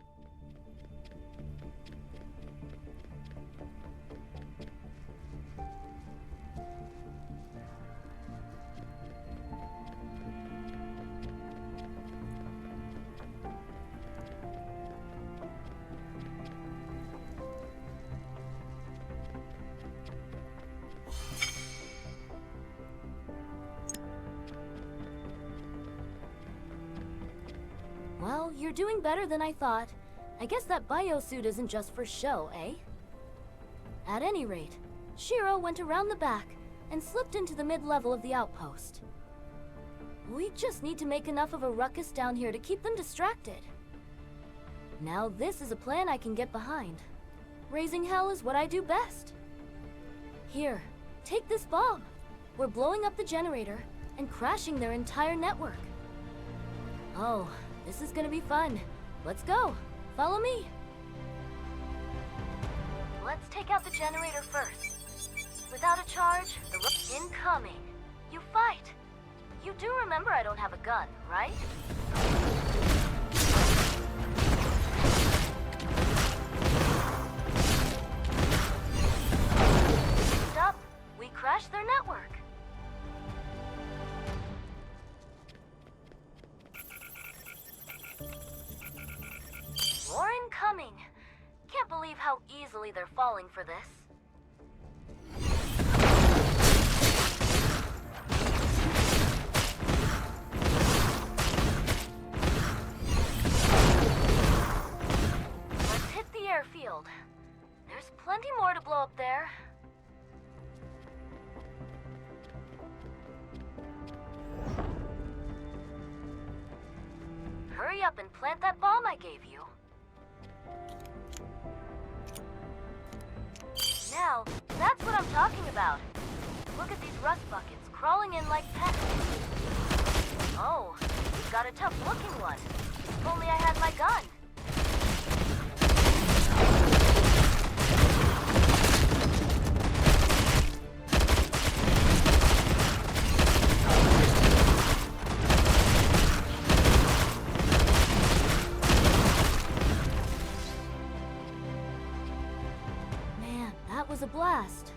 Well, you're doing better than I thought. I guess that biosuit isn't just for show, eh? At any rate, Shiro went around the back and slipped into the mid-level of the outpost. We just need to make enough of a ruckus down here to keep them distracted. Now this is a plan I can get behind. Raising hell is what I do best. Here, take this bomb. We're blowing up the generator and crashing their entire network. Oh, this is gonna be fun. Let's go. Follow me. Let's take out the generator first. Without a charge, incoming. You fight. You do remember I don't have a gun, right? Stop. We crashed their network. More incoming. Can't believe how easily they're falling for this. Let's hit the airfield. There's plenty more to blow up there. Hurry up and plant that bomb I gave you. Now, that's what I'm talking about. Look at these rust buckets crawling in like pests. Oh, we've got a tough-looking one. If only I had my gun. That was a blast.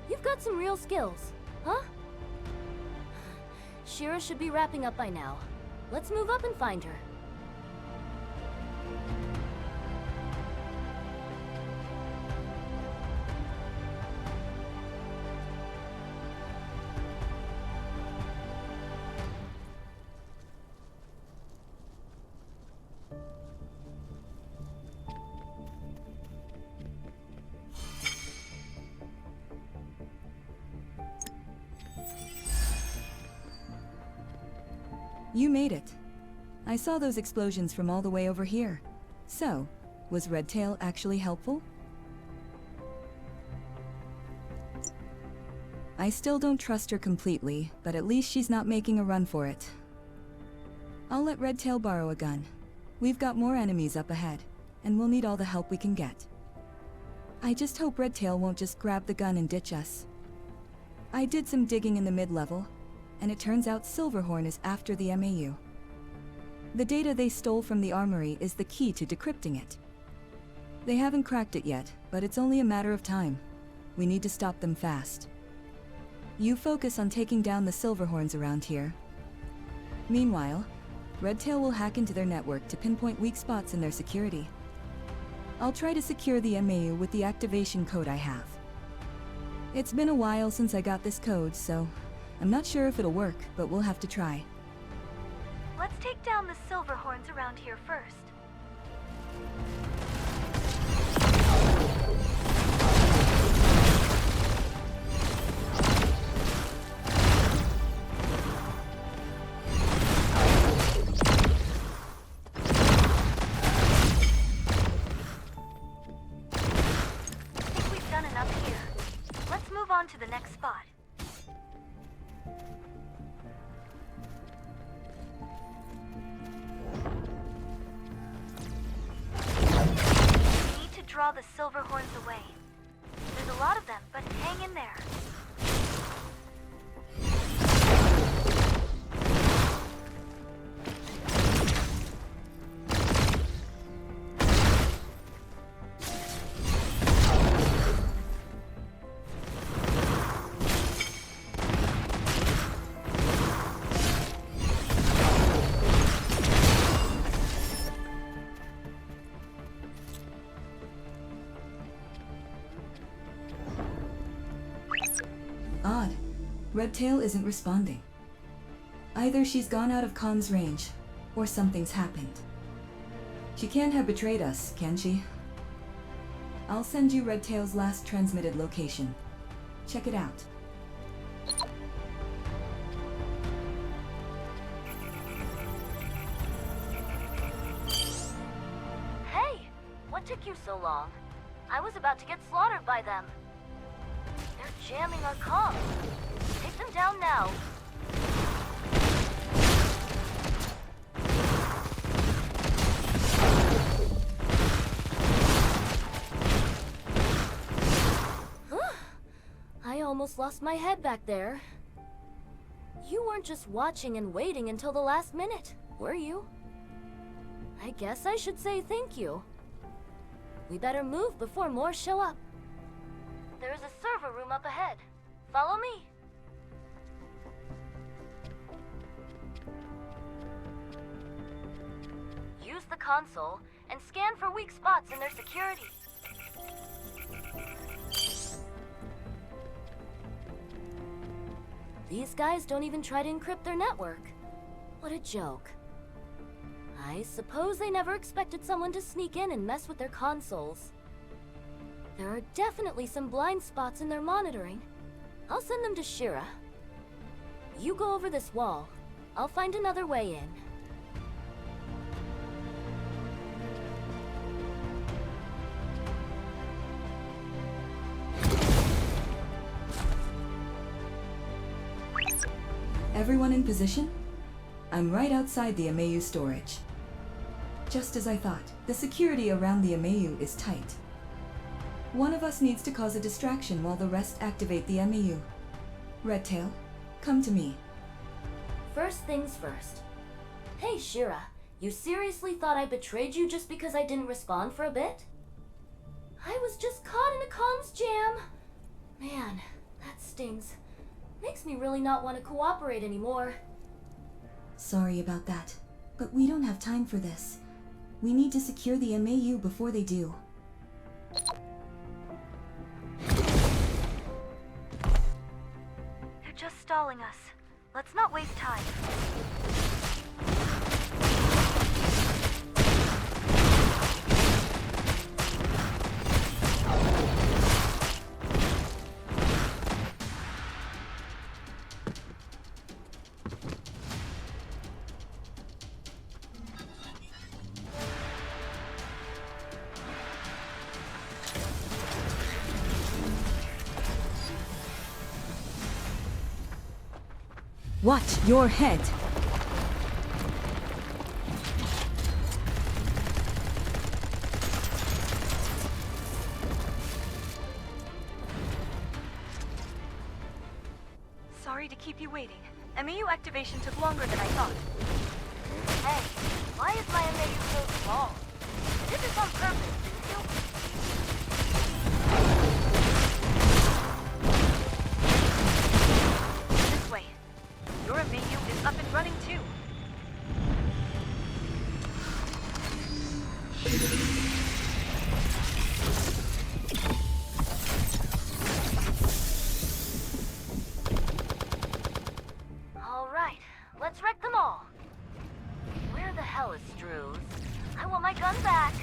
You've got some real skills, huh? Shira should be wrapping up by now. Let's move up and find her. You made it. I saw those explosions from all the way over here. So, was Redtail actually helpful? I still don't trust her completely, but at least she's not making a run for it. I'll let Redtail borrow a gun. We've got more enemies up ahead, and we'll need all the help we can get. I just hope Redtail won't just grab the gun and ditch us. I did some digging in the mid-level, and it turns out Silverhorn is after the MAU. The data they stole from the armory is the key to decrypting it. They haven't cracked it yet, but it's only a matter of time. We need to stop them fast. You focus on taking down the Silverhorns around here. Meanwhile, Redtail will hack into their network to pinpoint weak spots in their security. I'll try to secure the MAU with the activation code I have. It's been a while since I got this code, so I'm not sure if it'll work, but we'll have to try. Let's take down the Silverhorns around here first. I think we've done enough here. Let's move on to the next spot. Draw the Silverhorns away. The There's a lot of them, but hang in there. Odd. Redtail isn't responding. Either she's gone out of comms range, or something's happened. She can't have betrayed us, can she? I'll send you Redtail's last transmitted location. Check it out. Hey! What took you so long? I was about to get slaughtered by them. They're jamming our comms. Take them down now. I almost lost my head back there. You weren't just watching and waiting until the last minute, were you? I guess I should say thank you. We better move before more show up. There is a server room up ahead. Follow me. Use the console and scan for weak spots in their security. These guys don't even try to encrypt their network. What a joke. I suppose they never expected someone to sneak in and mess with their consoles. There are definitely some blind spots in their monitoring. I'll send them to Shira. You go over this wall. I'll find another way in. Everyone in position? I'm right outside the MAU storage. Just as I thought, the security around the MAU is tight. One of us needs to cause a distraction while the rest activate the MAU. Redtail, come to me. First things first. Hey, Shira, you seriously thought I betrayed you just because I didn't respond for a bit? I was just caught in a comms jam. Man, that stings. Makes me really not want to cooperate anymore. Sorry about that, but we don't have time for this. We need to secure the MAU before they do. They're just stalling us. Let's not waste time. Watch your head! Sorry to keep you waiting. MAU activation took longer than I thought. Hey, why is my MAU so small? You did this on purpose, didn't you? This way. Your MAU is up and running too. All right, let's wreck them all. Where the hell is Struze? I want my gun back.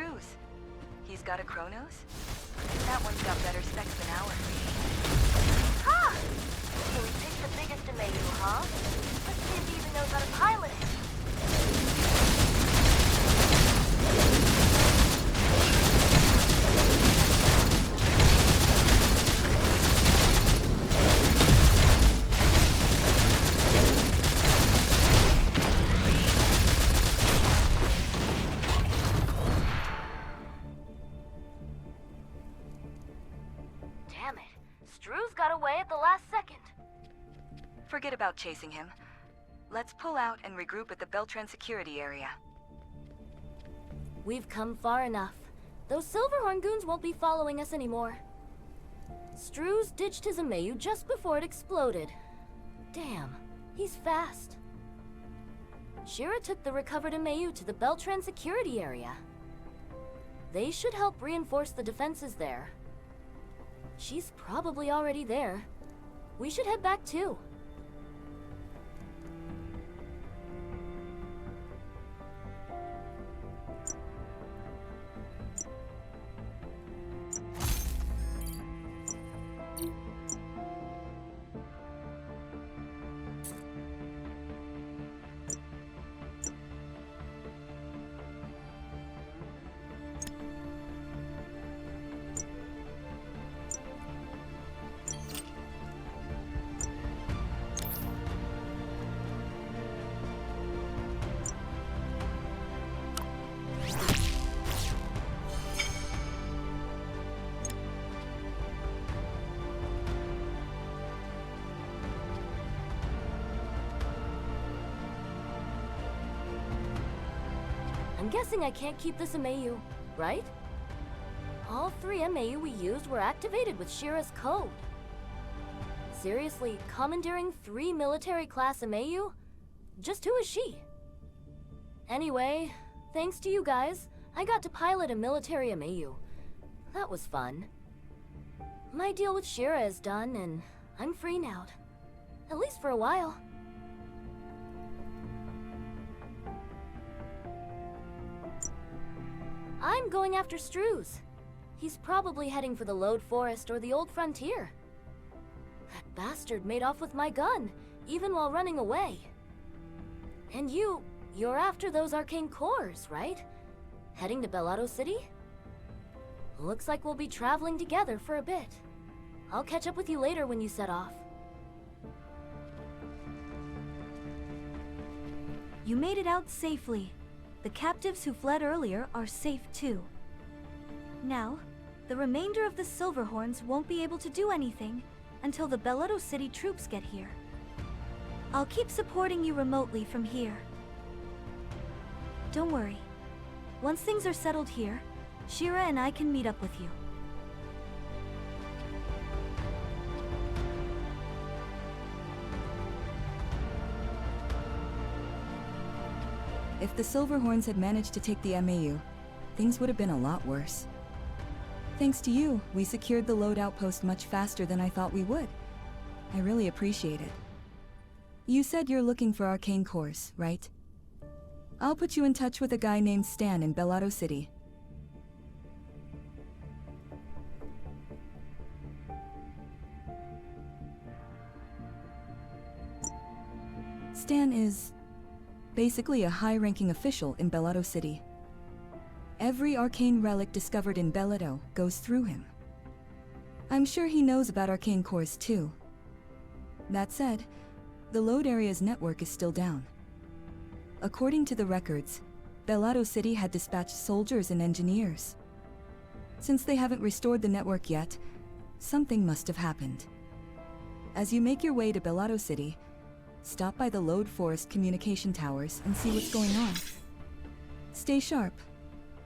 Struze. He's got a Chronos? That one's got better specs than ours. Ha! So he picked the biggest MAU, huh? Let's see if he even knows how to pilot it. Damn it. Struze got away at the last second. Forget about chasing him. Let's pull out and regroup at the Beltran security area. We've come far enough. Those Silverhorn goons won't be following us anymore. Struze ditched his Amayu just before it exploded. Damn, he's fast. Shira took the recovered Amayu to the Beltran security area. They should help reinforce the defenses there. She's probably already there. We should head back too. I'm guessing I can't keep this MAU, right? All 3 MAU we used were activated with Shira's code. Seriously, commandeering 3 military-class MAU? Just who is she? Anyway, thanks to you guys, I got to pilot a military MAU. That was fun. My deal with Shira is done, and I'm free now. At least for a while. I'm going after Struze. He's probably heading for the Lode Forest or the Old Frontier. That bastard made off with my gun, even while running away. And you're after those arcane cores, right? Heading to Belado City? Looks like we'll be traveling together for a bit. I'll catch up with you later when you set off. You made it out safely. The captives who fled earlier are safe too. Now, the remainder of the Silverhorns won't be able to do anything until the Belado City troops get here. I'll keep supporting you remotely from here. Don't worry. Once things are settled here, Shira and I can meet up with you. If the Silverhorns had managed to take the MAU, things would have been a lot worse. Thanks to you, we secured the load outpost much faster than I thought we would. I really appreciate it. You said you're looking for arcane cores, right? I'll put you in touch with a guy named Stan in Belado City. Stan is basically a high-ranking official in Belado City. Every arcane relic discovered in Belado goes through him. I'm sure he knows about arcane cores too. That said, the load area's network is still down. According to the records, Belado City had dispatched soldiers and engineers. Since they haven't restored the network yet, something must have happened. As you make your way to Belado City, stop by the Lode Forest communication towers and see what's going on. Stay sharp.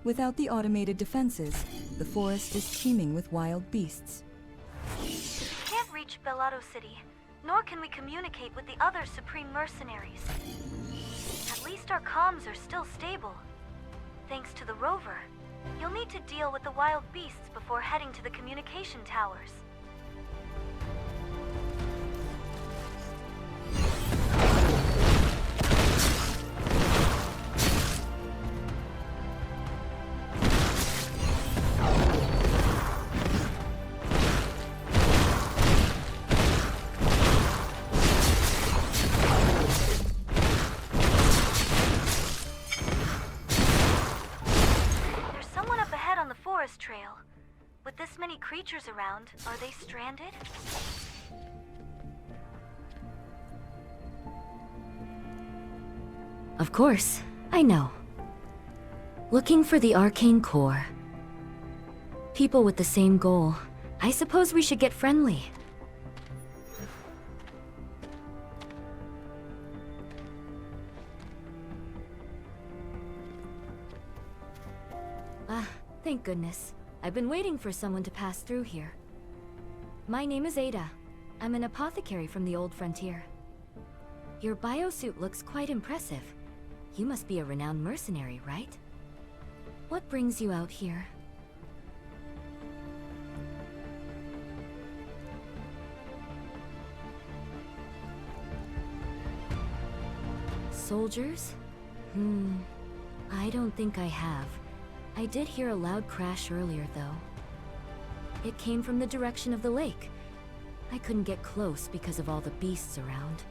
Without the automated defenses, the forest is teeming with wild beasts. We can't reach Belado City, nor can we communicate with the other Supreme Mercenaries. At least our comms are still stable. Thanks to the rover, you'll need to deal with the wild beasts before heading to the communication towers. tourist trail. With this many creatures around, are they stranded? Of course, I know. Looking for the arcane core. People with the same goal. I suppose we should get friendly. Ah, thank goodness. I've been waiting for someone to pass through here. My name is Ada. I'm an apothecary from the old frontier. Your biosuit looks quite impressive. You must be a renowned mercenary, right? What brings you out here? Soldiers? I don't think I have. I did hear a loud crash earlier, though. It came from the direction of the lake. I couldn't get close because of all the beasts around.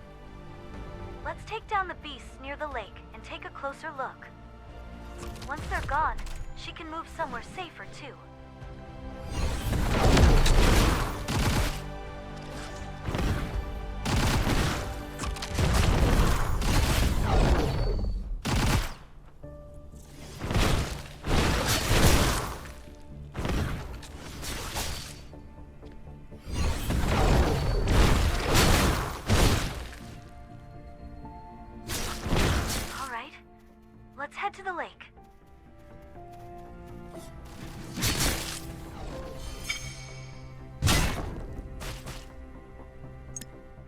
Let's take down the beasts near the lake and take a closer look. Once they're gone, she can move somewhere safer, too. Let's head to the lake.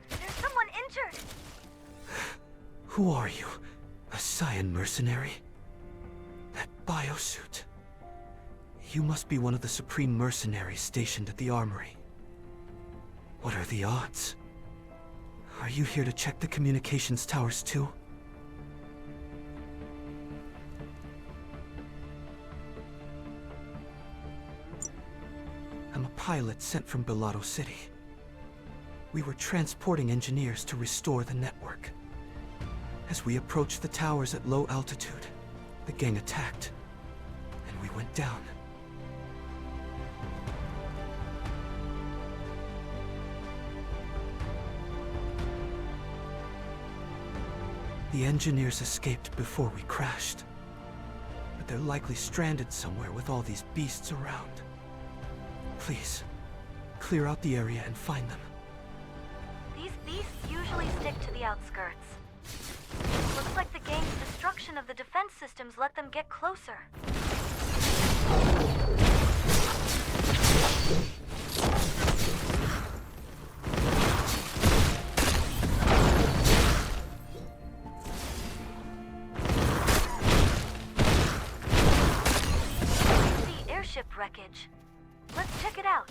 There's someone injured! Who are you? A Scion mercenary? That biosuit. You must be one of the Supreme Mercenaries stationed at the armory. What are the odds? Are you here to check the communications towers too? I'm a pilot sent from Belado City. We were transporting engineers to restore the network. As we approached the towers at low altitude, the gang attacked, and we went down. The engineers escaped before we crashed, but they're likely stranded somewhere with all these beasts around. Please, clear out the area and find them. These beasts usually stick to the outskirts. Looks like the gang's destruction of the defense systems let them get closer. I see airship wreckage. Let's check it out.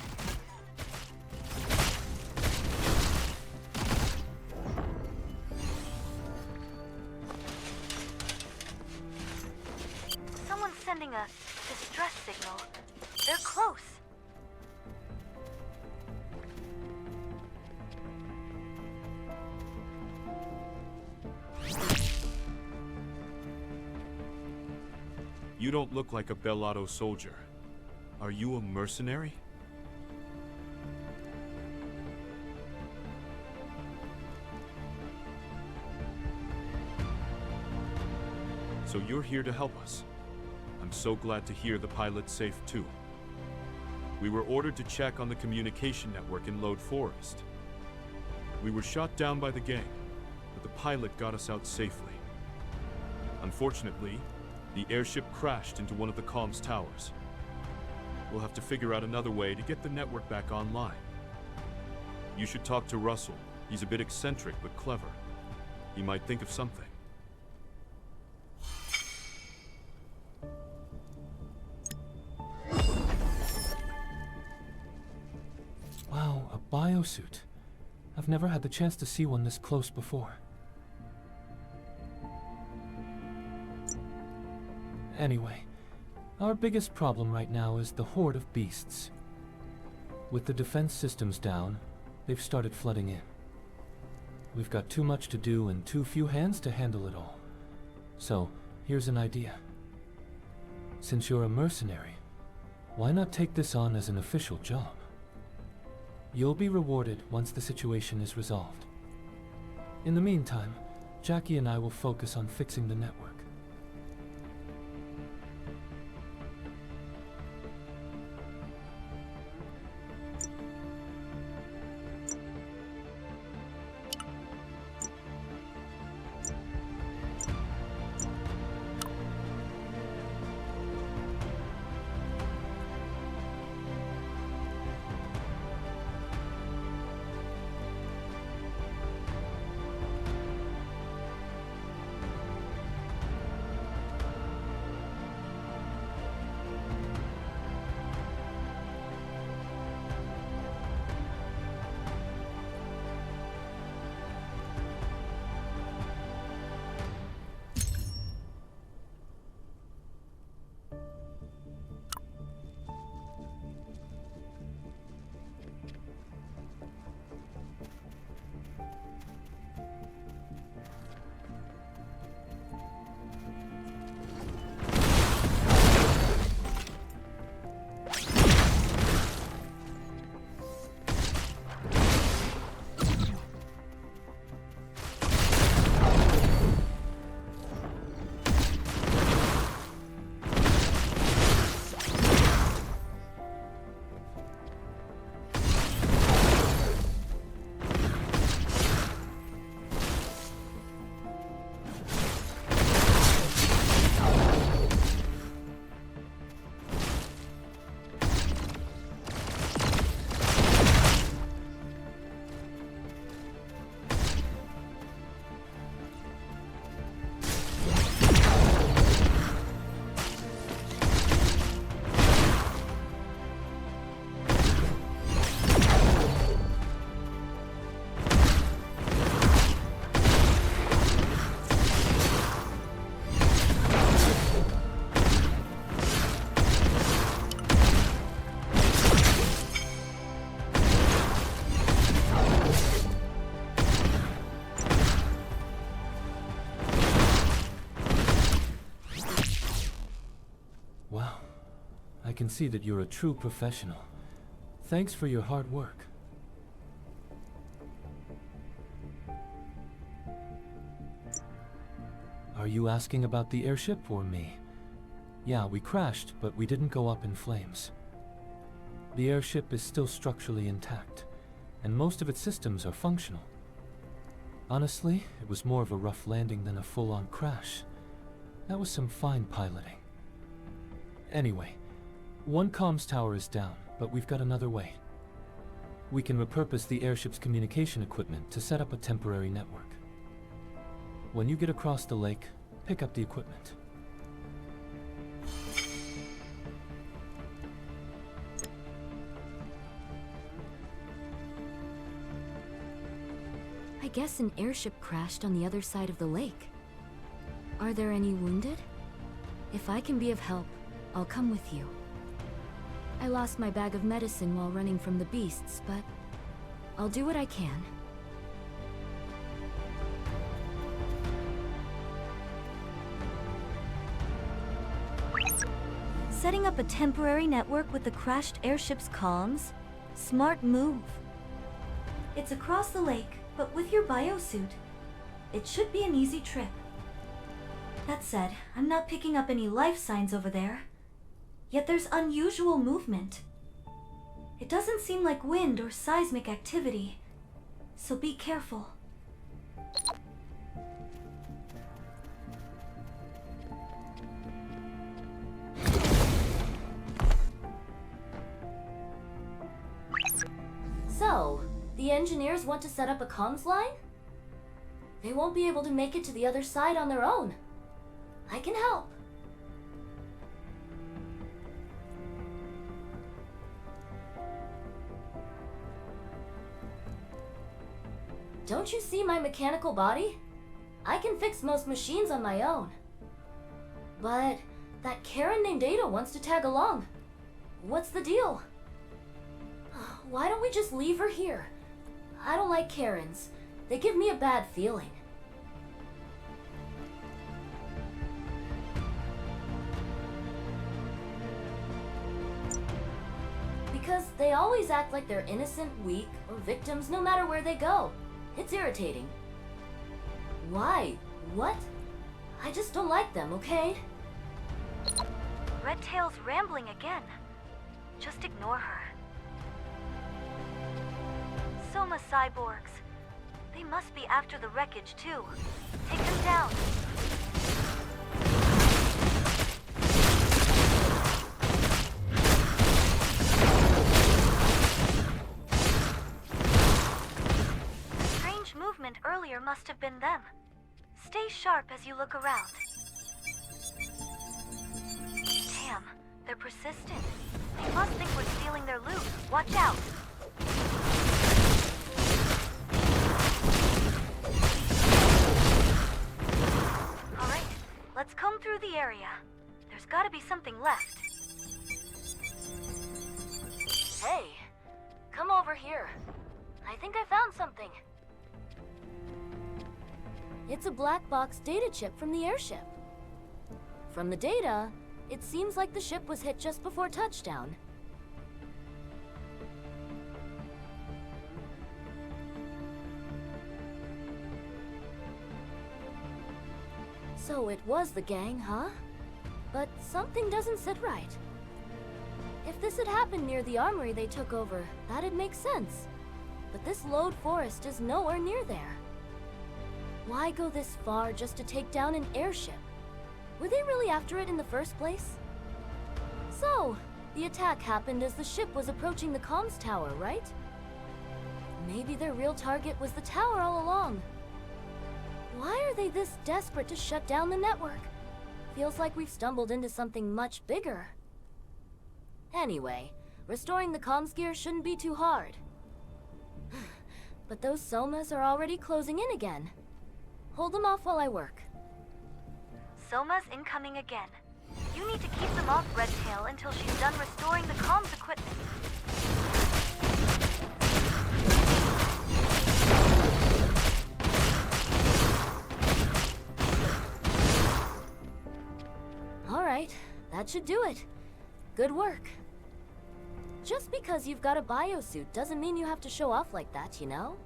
Someone's sending a distress signal. They're close. You don't look like a Belado soldier. Are you a mercenary? So you're here to help us. I'm so glad to hear the pilot's safe too. We were ordered to check on the communication network in Lode Forest. We were shot down by the gang, but the pilot got us out safely. Unfortunately, the airship crashed into one of the comms towers. We'll have to figure out another way to get the network back online. You should talk to Russell. He's a bit eccentric but clever. He might think of something. Wow, a biosuit. I've never had the chance to see one this close before. Anyway, our biggest problem right now is the horde of beasts. With the defense systems down, they've started flooding in. We've got too much to do and too few hands to handle it all. So, here's an idea. Since you're a mercenary, Why not take this on as an official job? You'll be rewarded once the situation is resolved. In the meantime, Jackie and I will focus on fixing the network. I can see that you're a true professional. Thanks for your hard work. Are you asking about the airship or me? Yeah, we crashed, but we didn't go up in flames. The airship is still structurally intact, and most of its systems are functional. Honestly, it was more of a rough landing than a full-on crash. That was some fine piloting. Anyway, one comms tower is down, but we've got another way. We can repurpose the airship's communication equipment to set up a temporary network. When you get across the lake, pick up the equipment. I guess an airship crashed on the other side of the lake. Are there any wounded? If I can be of help, I'll come with you. I lost my bag of medicine while running from the beasts, but I'll do what I can. Setting up a temporary network with the crashed airship's comms? Smart move. It's across the lake, but with your biosuit. It should be an easy trip. That said, I'm not picking up any life signs over there. Yet there's unusual movement. It doesn't seem like wind or seismic activity, so be careful. So, the engineers want to set up a comms line? They won't be able to make it to the other side on their own. I can help. Don't you see my mechanical body? I can fix most machines on my own. But that Karen named Ada wants to tag along. What's the deal? Why don't we just leave her here? I don't like Karens. They give me a bad feeling. Because they always act like they're innocent, weak, or victims no matter where they go. It's irritating. Why? What? I just don't like them, okay? Redtail's rambling again. Just ignore her. Soma cyborgs. They must be after the wreckage, too. Take them down. Strange movement earlier must have been them. Stay sharp as you look around. Damn, they're persistent. They must think we're stealing their loot. Watch out! Alright, let's comb through the area. There's gotta be something left. Hey, come over here. I think I found something. It's a black box data chip from the airship. From the data, it seems like the ship was hit just before touchdown. So it was the gang, huh? But something doesn't sit right. If this had happened near the armory they took over, that'd make sense. But this lode forest is nowhere near there. Why go this far just to take down an airship? Were they really after it in the first place? So, the attack happened as the ship was approaching the comms tower, right? Maybe their real target was the tower all along. Why are they this desperate to shut down the network? Feels like we've stumbled into something much bigger. Anyway, restoring the comms gear shouldn't be too hard. But those Somas are already closing in again. Hold them off while I work. Soma's incoming again. You need to keep them off Redtail until she's done restoring the comms equipment. Alright, that should do it. Good work. Just because you've got a biosuit doesn't mean you have to show off like that, you know?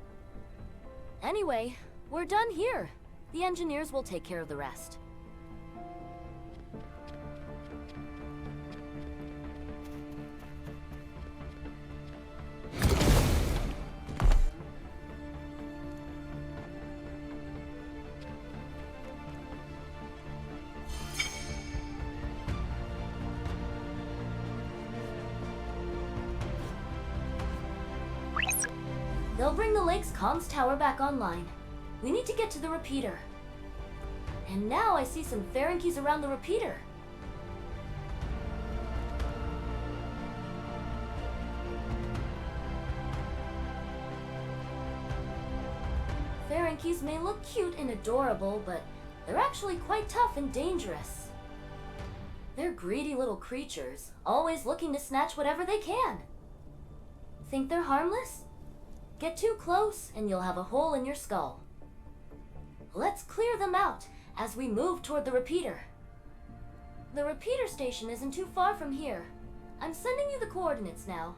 Anyway, we're done here. The engineers will take care of the rest. They'll bring the lake's comms tower back online. We need to get to the repeater. And now I see some Ferengies around the repeater. Ferengies may look cute and adorable, but they're actually quite tough and dangerous. They're greedy little creatures, always looking to snatch whatever they can. Think they're harmless? Get too close and you'll have a hole in your skull. Let's clear them out as we move toward the repeater. The repeater station isn't too far from here. I'm sending you the coordinates now.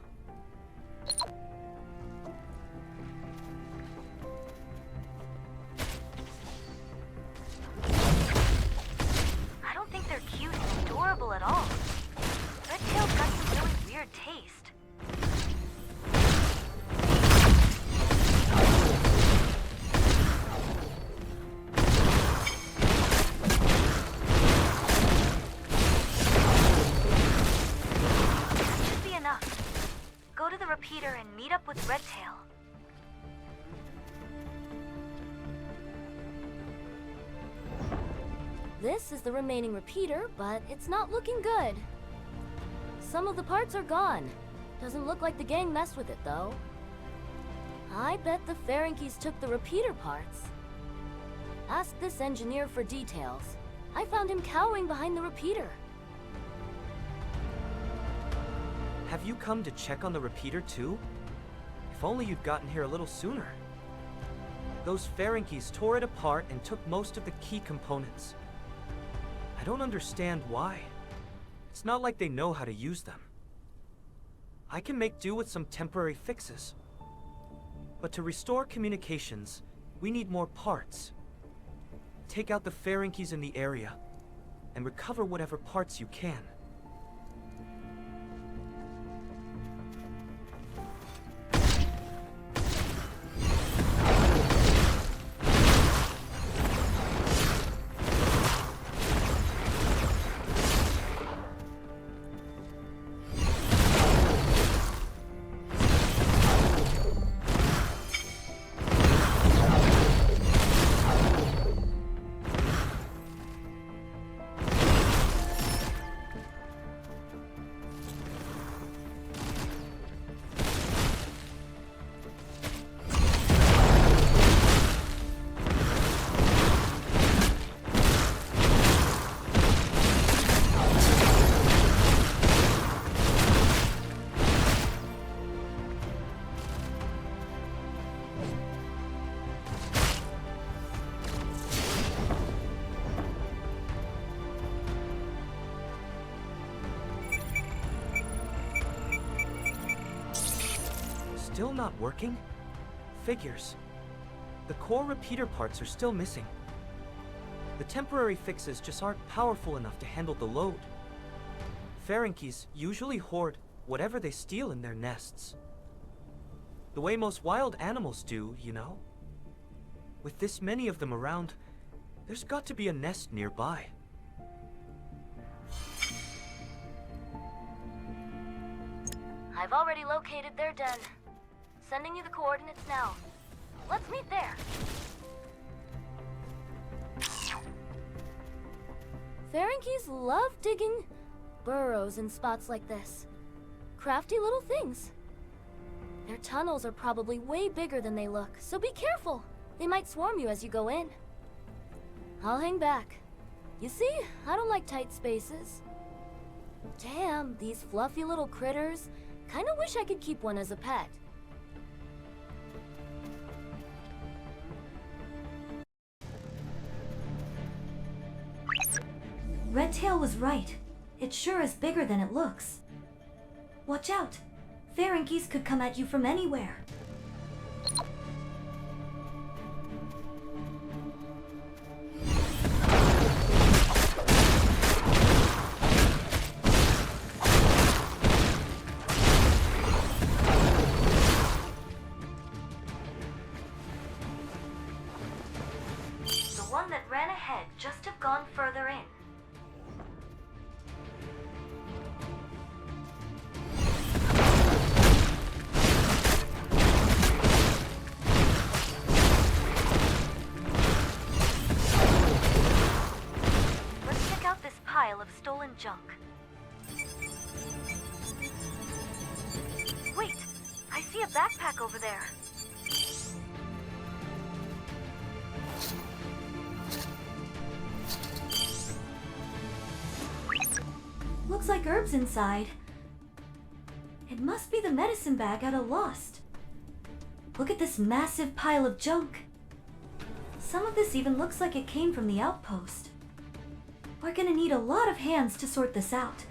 I don't think they're cute and adorable at all. Redtail's got some really weird taste. Go to the repeater and meet up with Redtail. This is the remaining repeater, but it's not looking good. Some of the parts are gone. Doesn't look like the gang messed with it, though. I bet the Ferengies took the repeater parts. Ask this engineer for details. I found him cowering behind the repeater. Have you come to check on the repeater too? If only you'd gotten here a little sooner. Those Ferengies tore it apart and took most of the key components. I don't understand why. It's not like they know how to use them. I can make do with some temporary fixes. But to restore communications, we need more parts. Take out the Ferengies in the area, and recover whatever parts you can. Still not working? Figures. The core repeater parts are still missing. The temporary fixes just aren't powerful enough to handle the load. Ferengies usually hoard whatever they steal in their nests. The way most wild animals do, you know? With this many of them around, there's got to be a nest nearby. I've already located their den. Sending you the coordinates now. Let's meet there. Ferengies love digging burrows in spots like this. Crafty little things. Their tunnels are probably way bigger than they look, so be careful. They might swarm you as you go in. I'll hang back. You see, I don't like tight spaces. Damn, these fluffy little critters. Kinda wish I could keep one as a pet. Redtail was right. It sure is bigger than it looks. Watch out! Ferengies could come at you from anywhere. The one that ran ahead just have gone further in. Of stolen junk. Wait! I see a backpack over there. Looks like herbs inside. It must be the medicine bag out of Lost. Look at this massive pile of junk. Some of this even looks like it came from the outpost. We're gonna need a lot of hands to sort this out.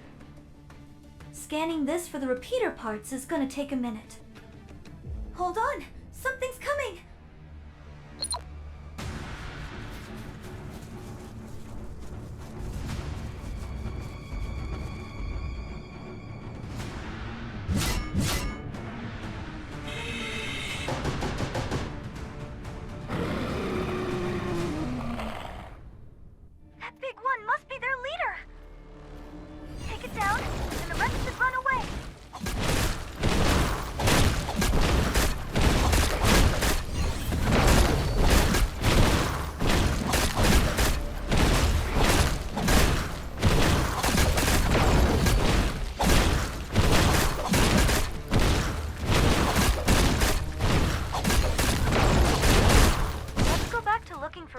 Scanning this for the repeater parts is gonna take a minute. Hold on! Something's coming!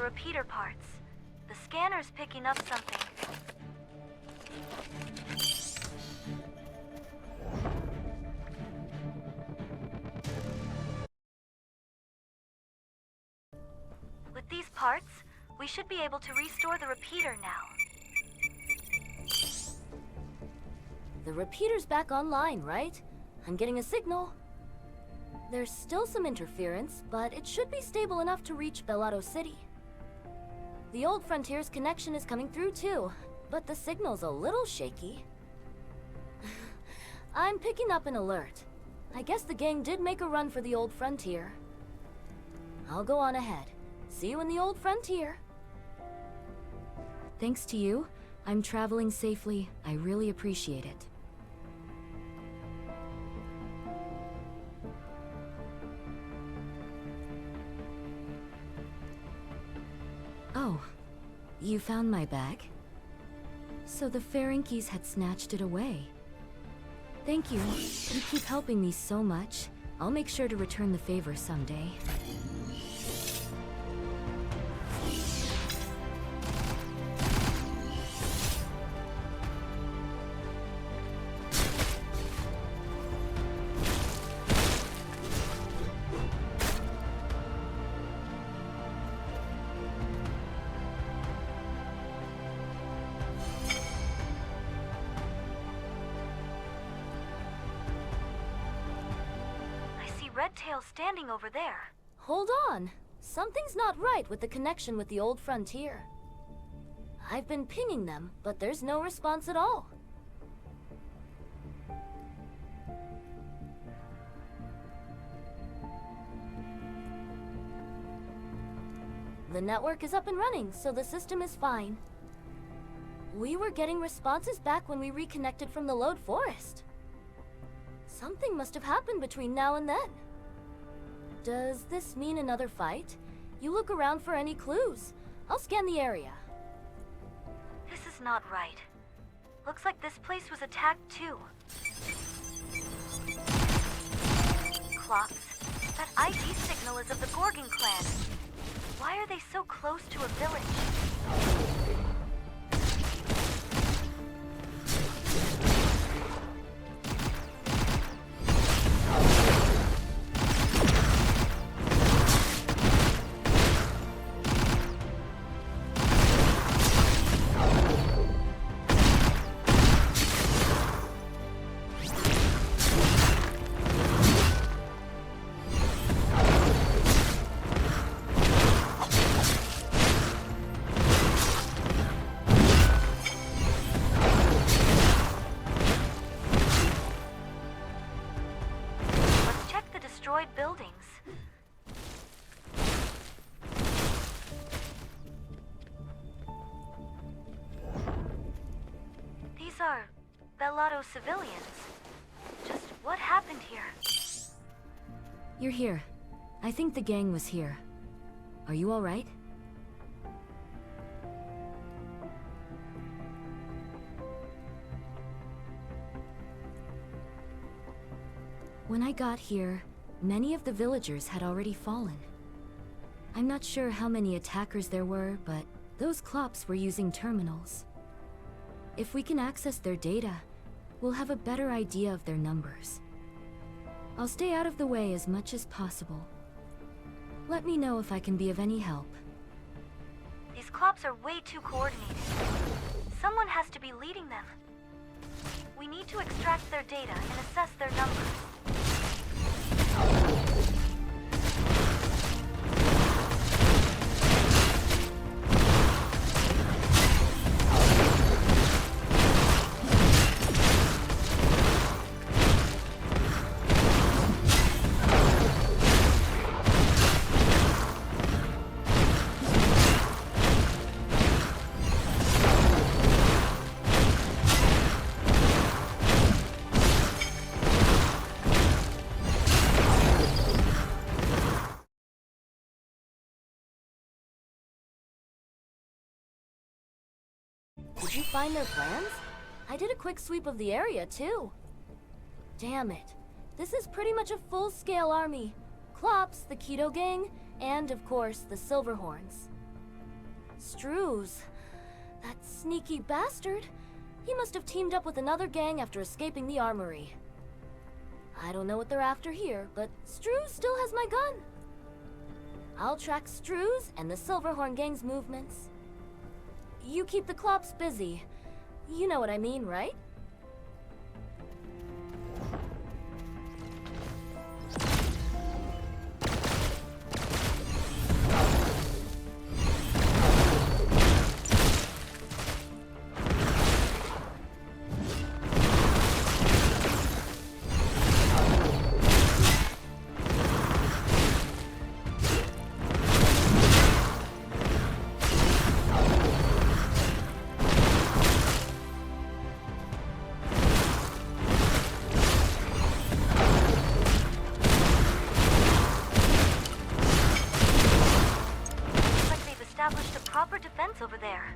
Repeater parts. The scanner's picking up something. With these parts, we should be able to restore the repeater now. The repeater's back online, right? I'm getting a signal. There's still some interference, but it should be stable enough to reach Bellado City. The old Frontier's connection is coming through too, but the signal's a little shaky. I'm picking up an alert. I guess the gang did make a run for the old Frontier. I'll go on ahead. See you in the old Frontier. Thanks to you, I'm traveling safely. I really appreciate it. Oh, you found my bag? So the Ferengies had snatched it away. Thank you. You keep helping me so much. I'll make sure to return the favor someday. Redtail standing over there. Hold on. Something's not right with the connection with the old Frontier. I've been pinging them, but there's no response at all. The network is up and running, so the system is fine. We were getting responses back when we reconnected from the Lode Forest. Something must have happened between now and then. Does this mean another fight? You look around for any clues. I'll scan the area. This is not right. Looks like this place was attacked too. Clocks. That ID signal is of the Gorgon clan. Why are they so close to a village? Buildings. These are Bellado civilians. Just what happened here? You're here. I think the gang was here. Are you all right? When I got here, many of the villagers had already fallen. I'm not sure how many attackers there were, but those Klops were using terminals. If we can access their data, we'll have a better idea of their numbers. I'll stay out of the way as much as possible. Let me know if I can be of any help. These Klops are way too coordinated. Someone has to be leading them. We need to extract their data and assess their numbers. Did you find their plans? I did a quick sweep of the area, too. Damn it. This is pretty much a full-scale army. Klops, the Keto Gang, and, of course, the Silverhorns. Strews. That sneaky bastard. He must have teamed up with another gang after escaping the armory. I don't know what they're after here, but Strews still has my gun. I'll track Strews and the Silverhorn Gang's movements. You keep the Klops busy. You know what I mean, right? proper defense over there.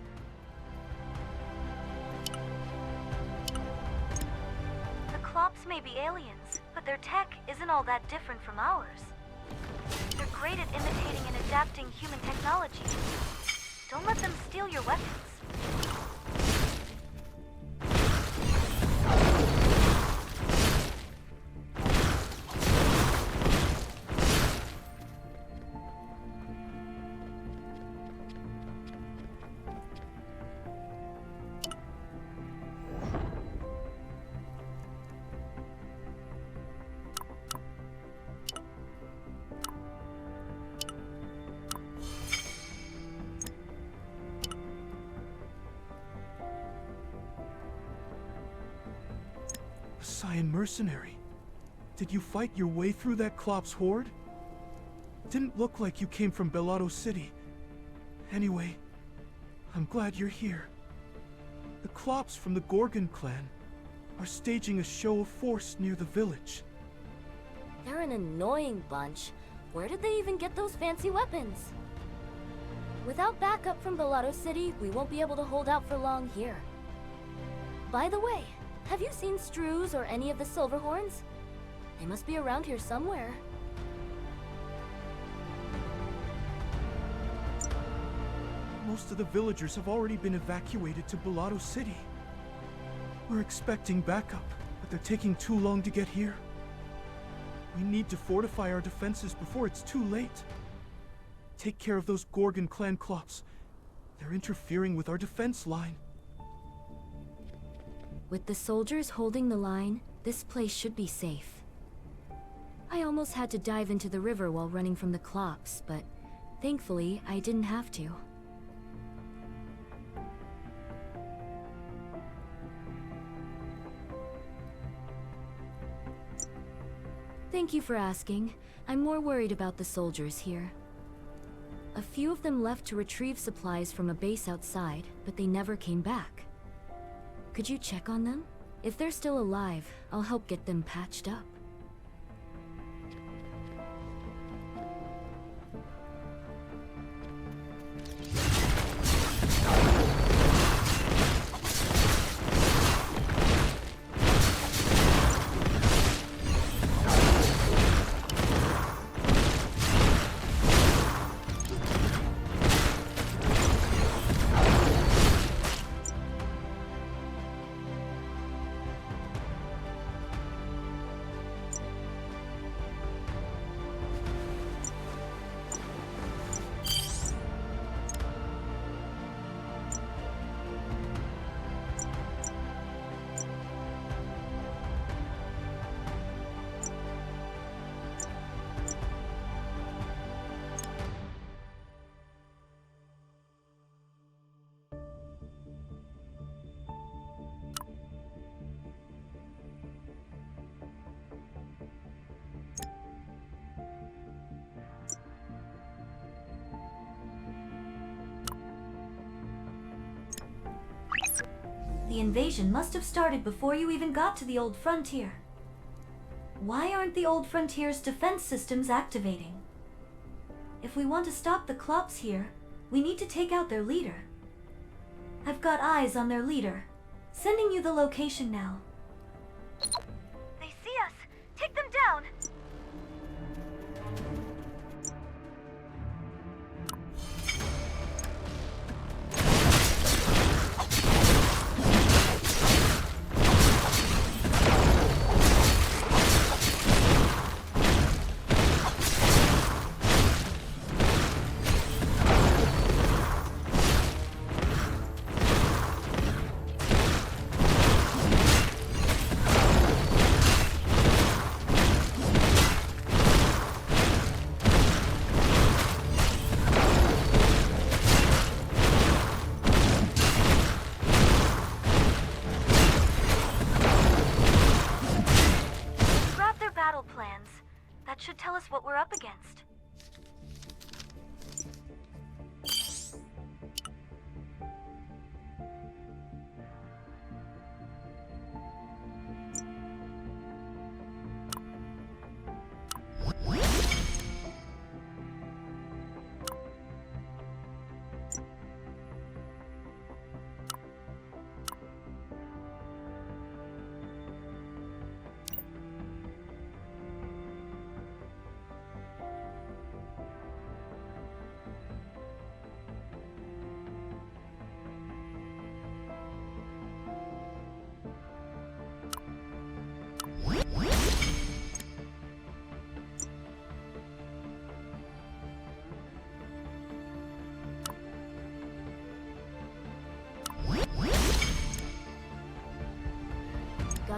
The Klops may be aliens, but their tech isn't all that different from ours. They're great at imitating and adapting human technology. Don't let them steal your weapons. A Scion mercenary. Did you fight your way through that Klops horde? Didn't look like you came from Bellotto City. Anyway, I'm glad you're here. The Klops from the Gorgon clan are staging a show of force near the village. They're an annoying bunch. Where did they even get those fancy weapons? Without backup from Bellotto City, we won't be able to hold out for long here. By the way, have you seen Strews or any of the Silverhorns? They must be around here somewhere. Most of the villagers have already been evacuated to Bellotto City. We're expecting backup, but they're taking too long to get here. We need to fortify our defenses before it's too late. Take care of those Gorgon clan Klops. They're interfering with our defense line. With the soldiers holding the line, this place should be safe. I almost had to dive into the river while running from the Klops, but thankfully I didn't have to. Thank you for asking. I'm more worried about the soldiers here. A few of them left to retrieve supplies from a base outside, but they never came back. Could you check on them? If they're still alive, I'll help get them patched up. The invasion must have started before you even got to the Old Frontier. Why aren't the Old Frontier's defense systems activating? If we want to stop the Klops here, we need to take out their leader. I've got eyes on their leader. Sending you the location now. They see us! Take them down! Plans. That should tell us what we're up against.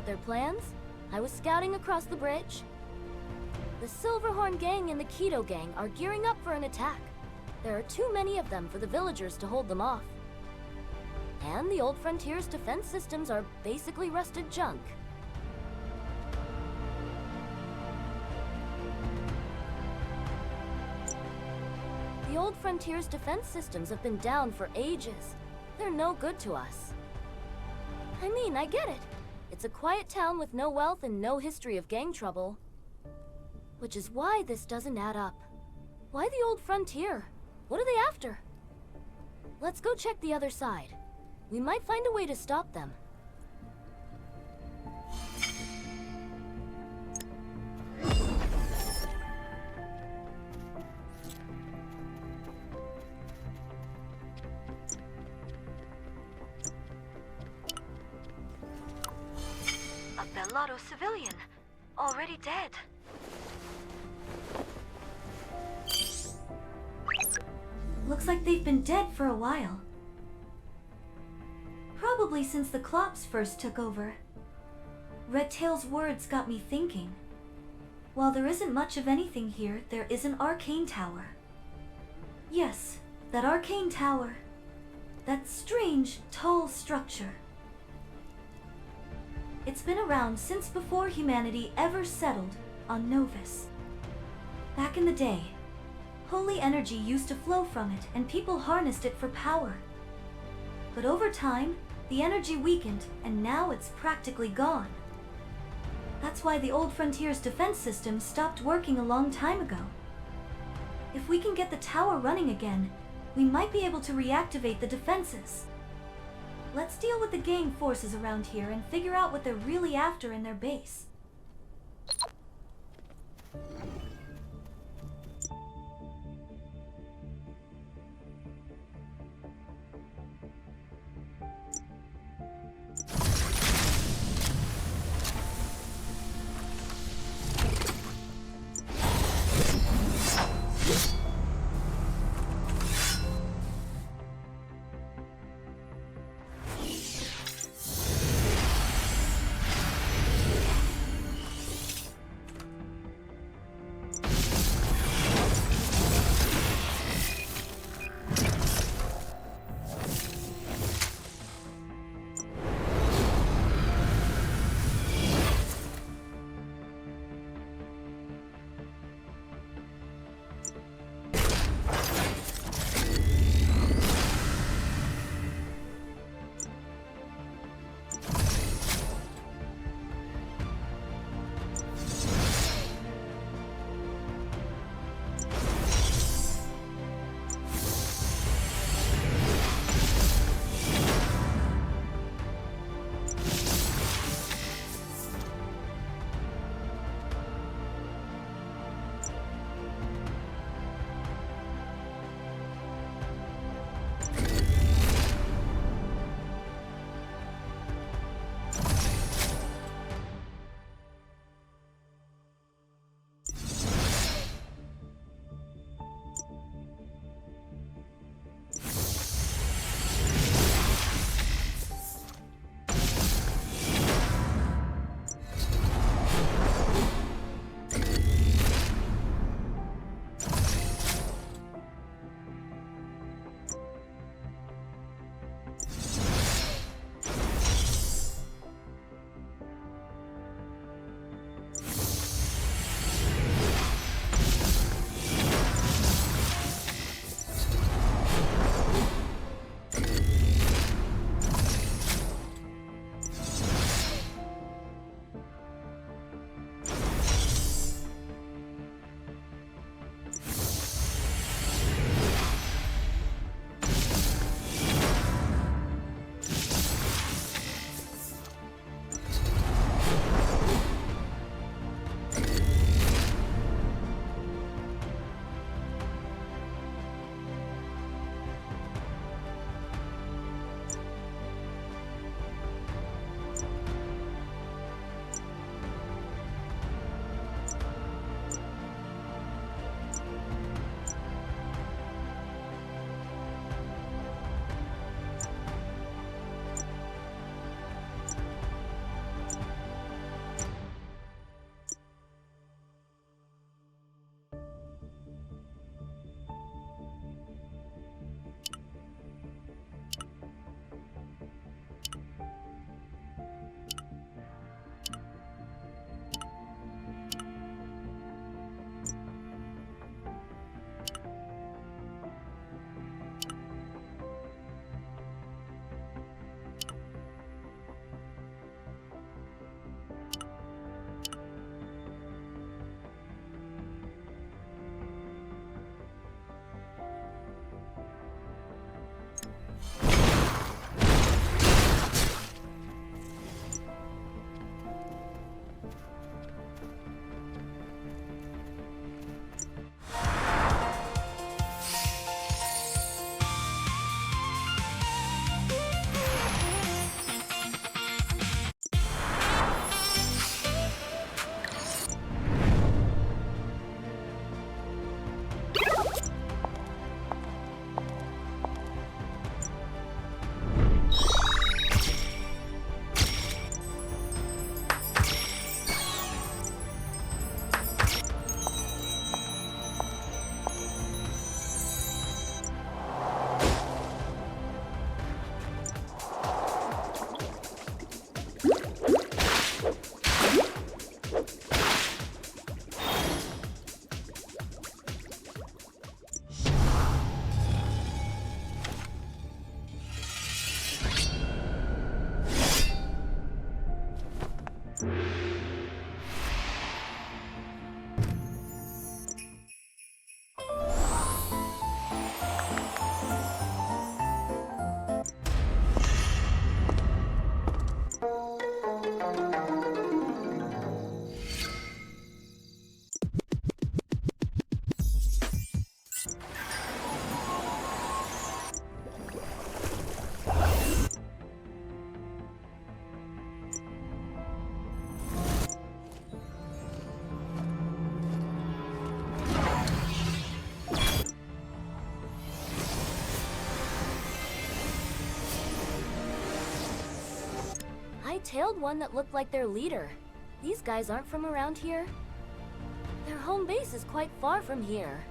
about their plans. I was scouting across the bridge. The Silverhorn gang and the Keto gang are gearing up for an attack. There are too many of them for the villagers to hold them off. And the Old Frontier's defense systems are basically rusted junk. The Old Frontier's defense systems have been down for ages. They're no good to us. I mean, I get it. It's a quiet town with no wealth and no history of gang trouble. Which is why this doesn't add up. Why the Old Frontier? What are they after? Let's go check the other side. We might find a way to stop them. A Bellotto civilian, already dead. Looks like they've been dead for a while. Probably since the Klops first took over. Redtail's words got me thinking. While there isn't much of anything here, there is an arcane tower. Yes, that arcane tower. That strange, tall structure. It's been around since before humanity ever settled on Novus. Back in the day, holy energy used to flow from it and people harnessed it for power. But over time, the energy weakened and now it's practically gone. That's why the Old Frontier's defense system stopped working a long time ago. If we can get the tower running again, we might be able to reactivate the defenses. Let's deal with the gang forces around here and figure out what they're really after in their base. tailed one that looked like their leader. These guys aren't from around here. Their home base is quite far from here.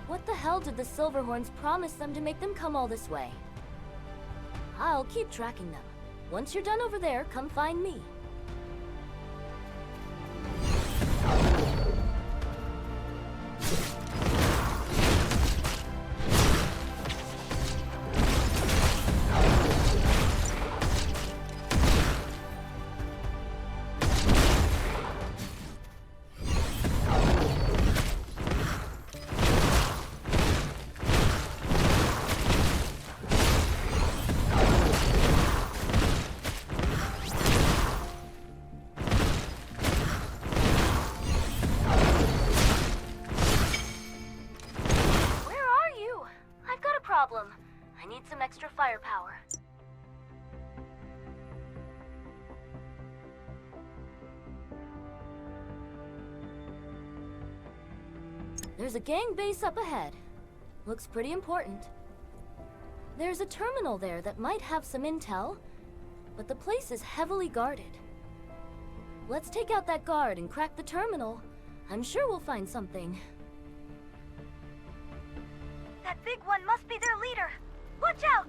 What the hell did the Silverhorns promise them to make them come all this way? I'll keep tracking them. Once you're done over there, come find me. I need some extra firepower. There's a gang base up ahead. Looks pretty important. There's a terminal there that might have some intel, but the place is heavily guarded. Let's take out that guard and crack the terminal. I'm sure we'll find something. That big one must be their leader. Watch out!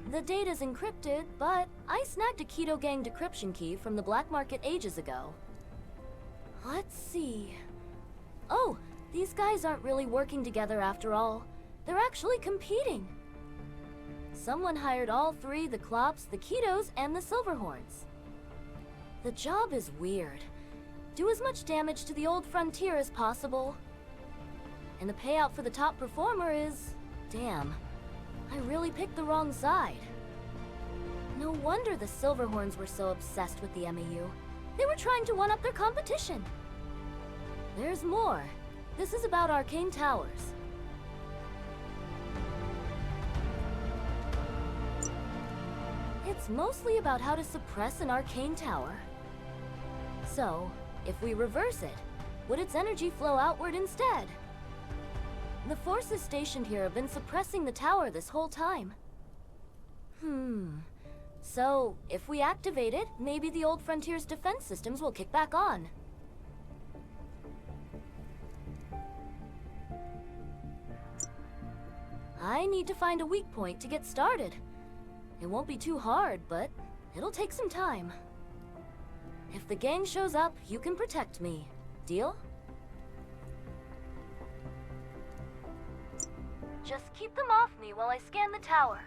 The data's encrypted, but I snagged a Keto Gang decryption key from the black market ages ago. Let's see. Oh, these guys aren't really working together after all. They're actually competing. Someone hired all three, the Klops, the Ketos, and the Silverhorns. The job is weird. Do as much damage to the old frontier as possible. And the payout for the top performer is... damn. I really picked the wrong side. No wonder the Silverhorns were so obsessed with the MEU. They were trying to one-up their competition. There's more. This is about arcane towers. It's mostly about how to suppress an arcane tower. So, if we reverse it, would its energy flow outward instead? The forces stationed here have been suppressing the tower this whole time. So, if we activate it, maybe the old Frontier's defense systems will kick back on. I need to find a weak point to get started. It won't be too hard, but it'll take some time. If the gang shows up, you can protect me. Deal? Just keep them off me while I scan the tower.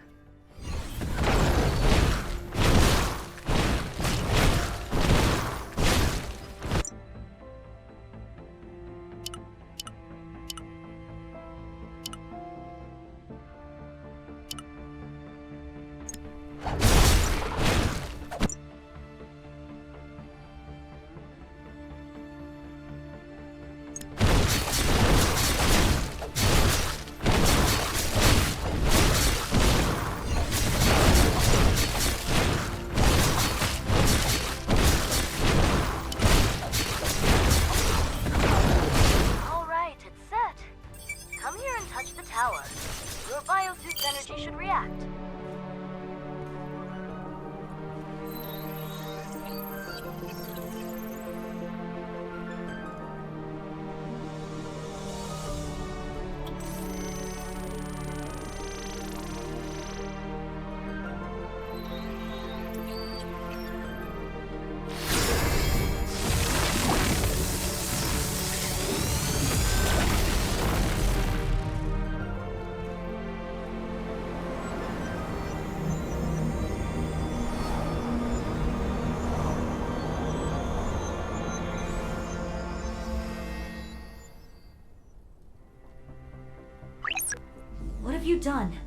have you done?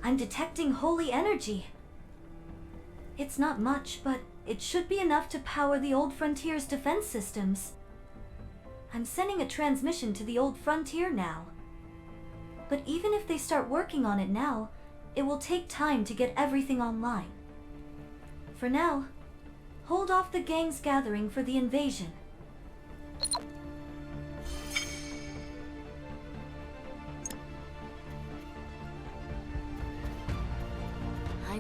I'm detecting holy energy. It's not much, but it should be enough to power the Old Frontier's defense systems. I'm sending a transmission to the Old Frontier now. But even if they start working on it now, it will take time to get everything online. For now, hold off the gang's gathering for the invasion.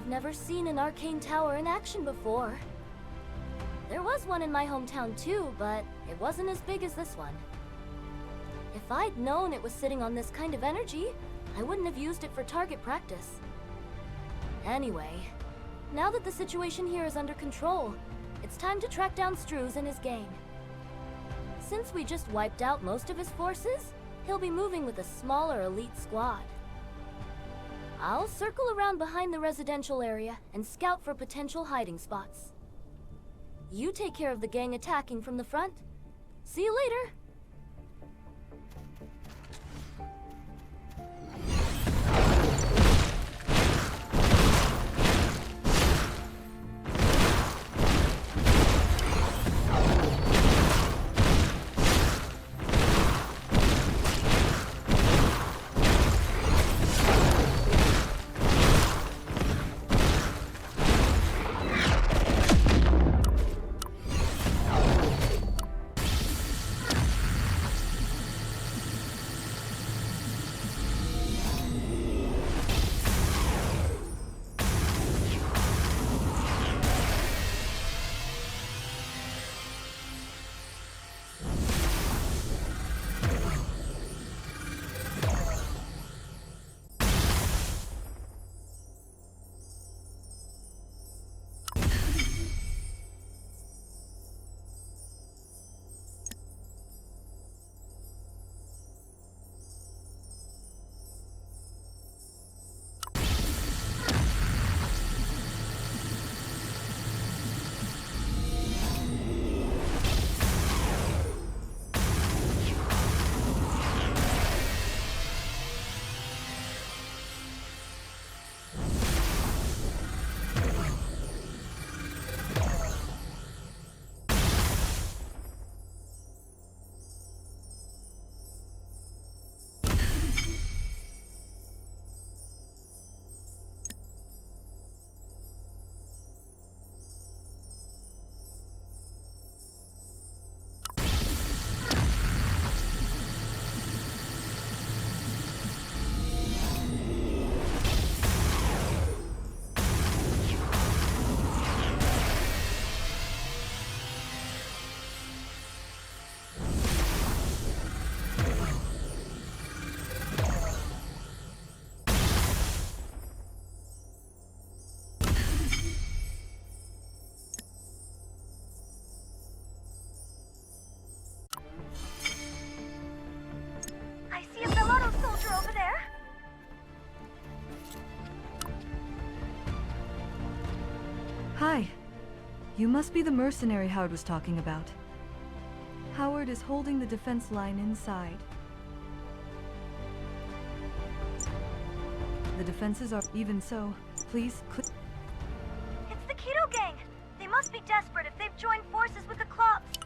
I've never seen an arcane tower in action before. There was one in my hometown too, but it wasn't as big as this one. If I'd known it was sitting on this kind of energy, I wouldn't have used it for target practice. Anyway, now that the situation here is under control, it's time to track down Struz and his gang. Since we just wiped out most of his forces, he'll be moving with a smaller elite squad. I'll circle around behind the residential area and scout for potential hiding spots. You take care of the gang attacking from the front. See you later! Hi. You must be the mercenary Howard was talking about. Howard is holding the defense line inside. The defenses are even so. Please, It's the Keto Gang! They must be desperate if they've joined forces with the Klops.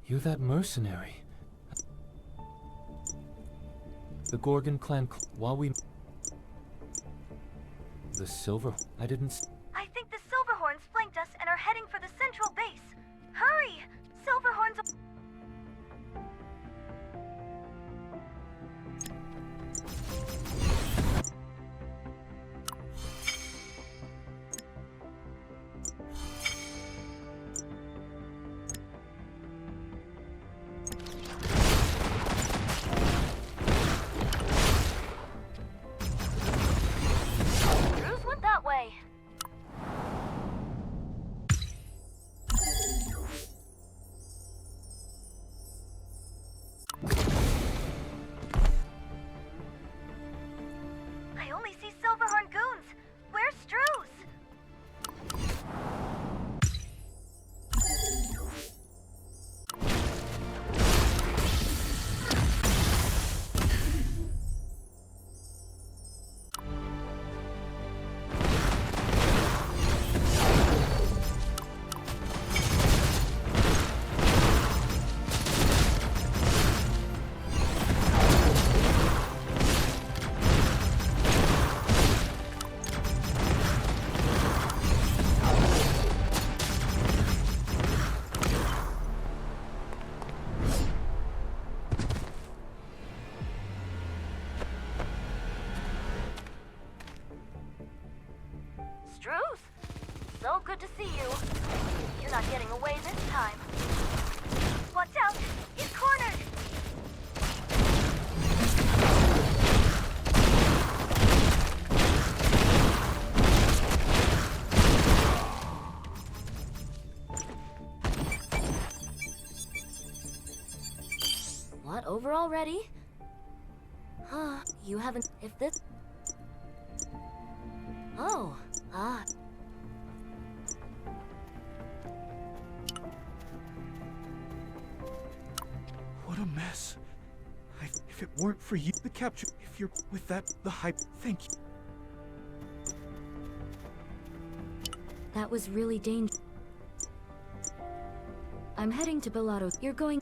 You're that mercenary. The Gorgon clan while we... The Silver... I didn't... I think the Silverhorns flanked us and are heading for the central base. Hurry! Silverhorns... Drews went that way. I only see Silverhorn goons. Where's Drews? Drews? So good to see you. You're not getting away this time. Watch out! He's cornered! What, over already? Huh, you haven't... If this... Oh, ah. What a mess. If it weren't for you, the capture, if you're with that, the hype, thank you. That was really dangerous. I'm heading to Bellato. You're going...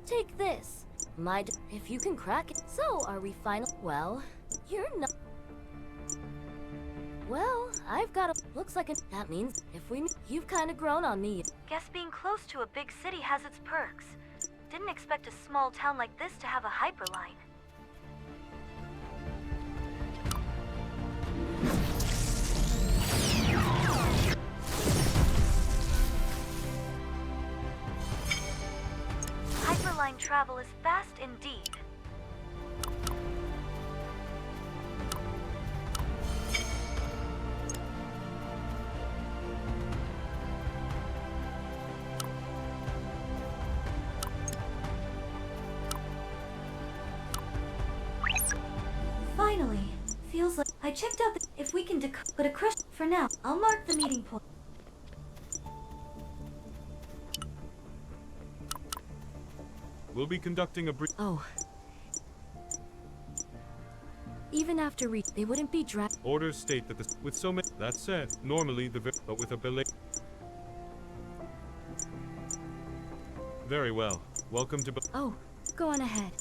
Take this. If you can crack it. So, are we final? Well, you're not... Well, I've got a... Looks like a... That means if we... You've kind of grown on me. Guess being close to a big city has its perks. Didn't expect a small town like this to have a hyperline. Hyperline travel is fast indeed. Finally. Feels like I checked out if we can but a crush for now. I'll mark the meeting point. We'll be conducting a brief... Oh. Even after they wouldn't be dragged. Orders state that with so many... That said, normally but with a belay... Very well. Welcome to... Oh, go on ahead.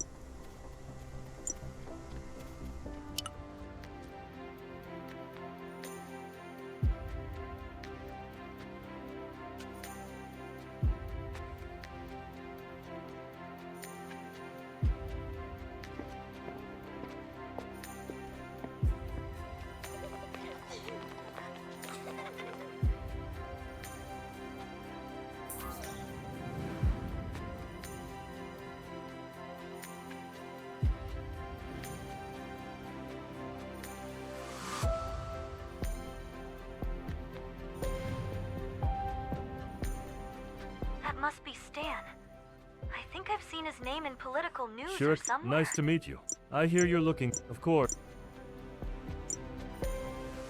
Must be Stan. I think I've seen his name in political news Sure, or somewhere. nice to meet you. I hear you're looking, of course.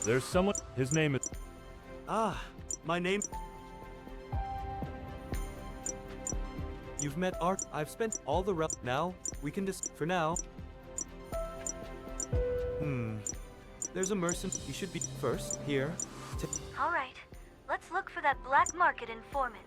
There's someone, his name is... Ah, my name... You've met Art. I've spent all the now, we can for now. There's a merchant. You should be first, here. Alright, let's look for that black market informant.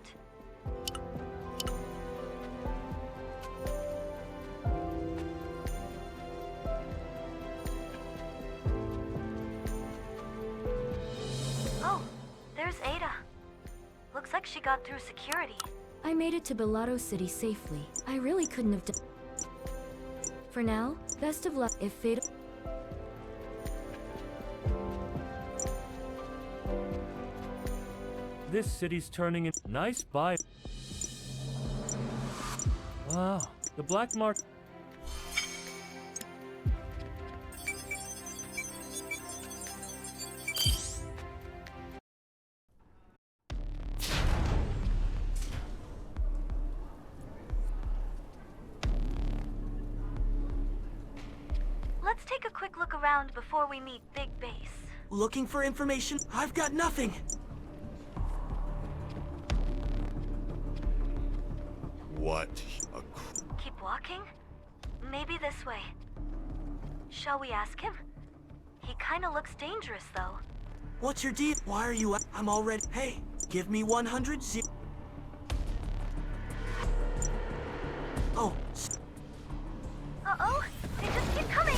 like she got through security. I made it to Bellado City safely. I really couldn't have done. For now, best of luck if fate. This city's turning in. Nice buy. Wow, the black market. Let's take a quick look around before we meet Big Base. Looking for information? I've got nothing! What? Keep walking? Maybe this way. Shall we ask him? He kinda looks dangerous, though. What's your deal? Why are you I'm already- Hey, give me 100 Oh, Uh-oh! They just keep coming!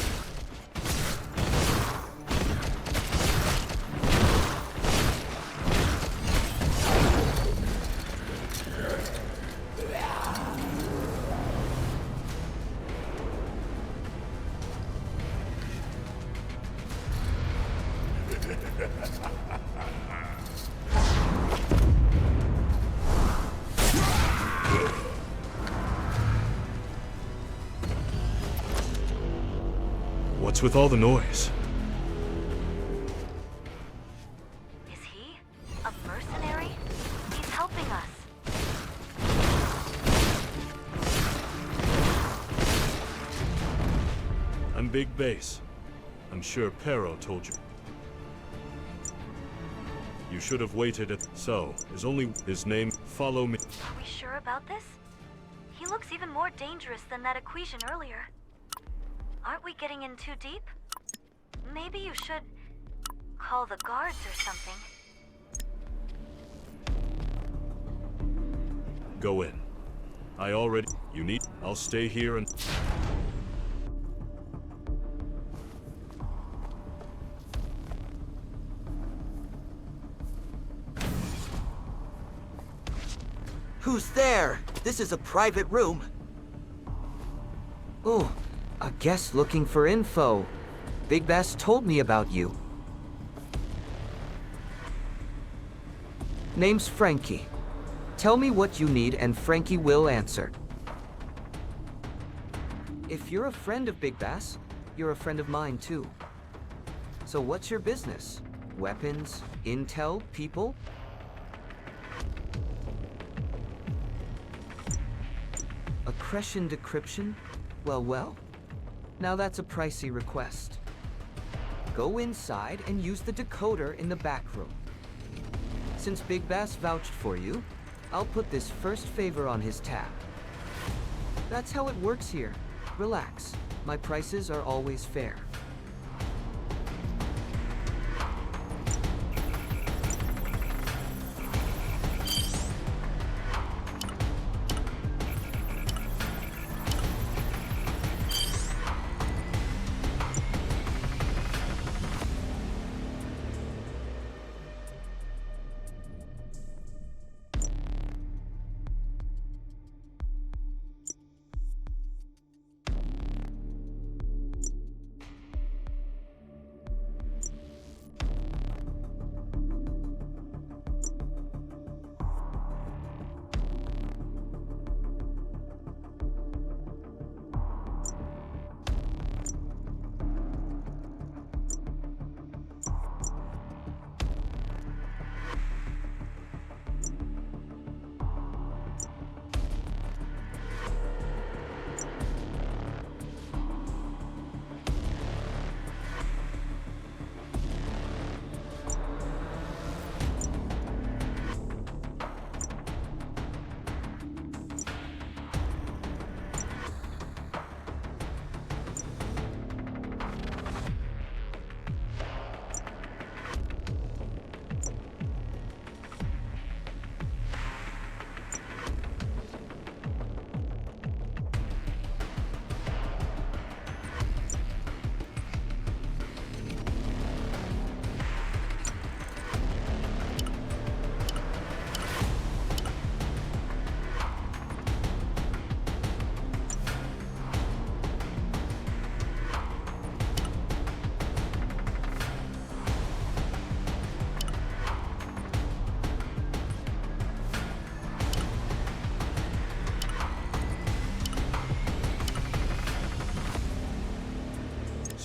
What's with all the noise? Is he a mercenary? He's helping us. I'm Big Base. I'm sure Pero told you. You should have waited at... So, is only his name. Follow me. Are we sure about this? He looks even more dangerous than that equation earlier. Aren't we getting in too deep? Maybe you should call the guards or something. Go in. I already... You need... I'll stay here and... Who's there? This is a private room. Oh, a guest looking for info. Big Bass told me about you. Name's Frankie. Tell me what you need and Frankie will answer. If you're a friend of Big Bass, you're a friend of mine too. So what's your business? Weapons? Intel? People? Accretion decryption? Well, well. Now that's a pricey request. Go inside and use the decoder in the back room. Since Big Bass vouched for you, I'll put this first favor on his tab. That's how it works here. Relax. My prices are always fair.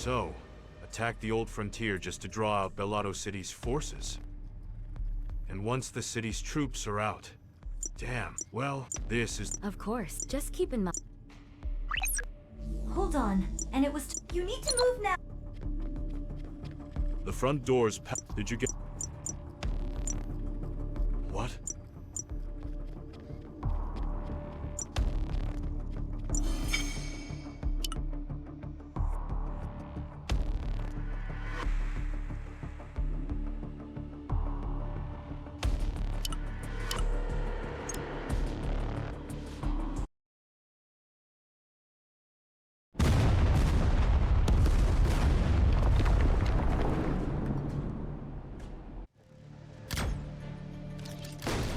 So, attack the old frontier just to draw out Bellotto City's forces. And once the city's troops are out... Damn, well, this is... Of course, just keep in mind. Hold on. And it was. You need to move now. The front door's Did you get... What?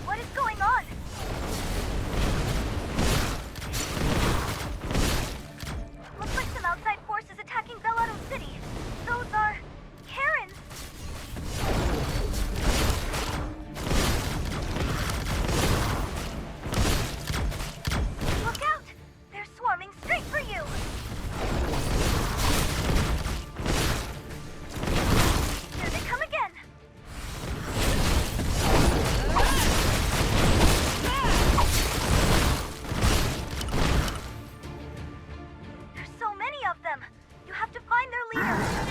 What is going on? Looks like some outside forces attacking Bellotto City. Those are... Karens! Look out! They're swarming straight for you! Here they come again! There's so many of them! You have to find their leader!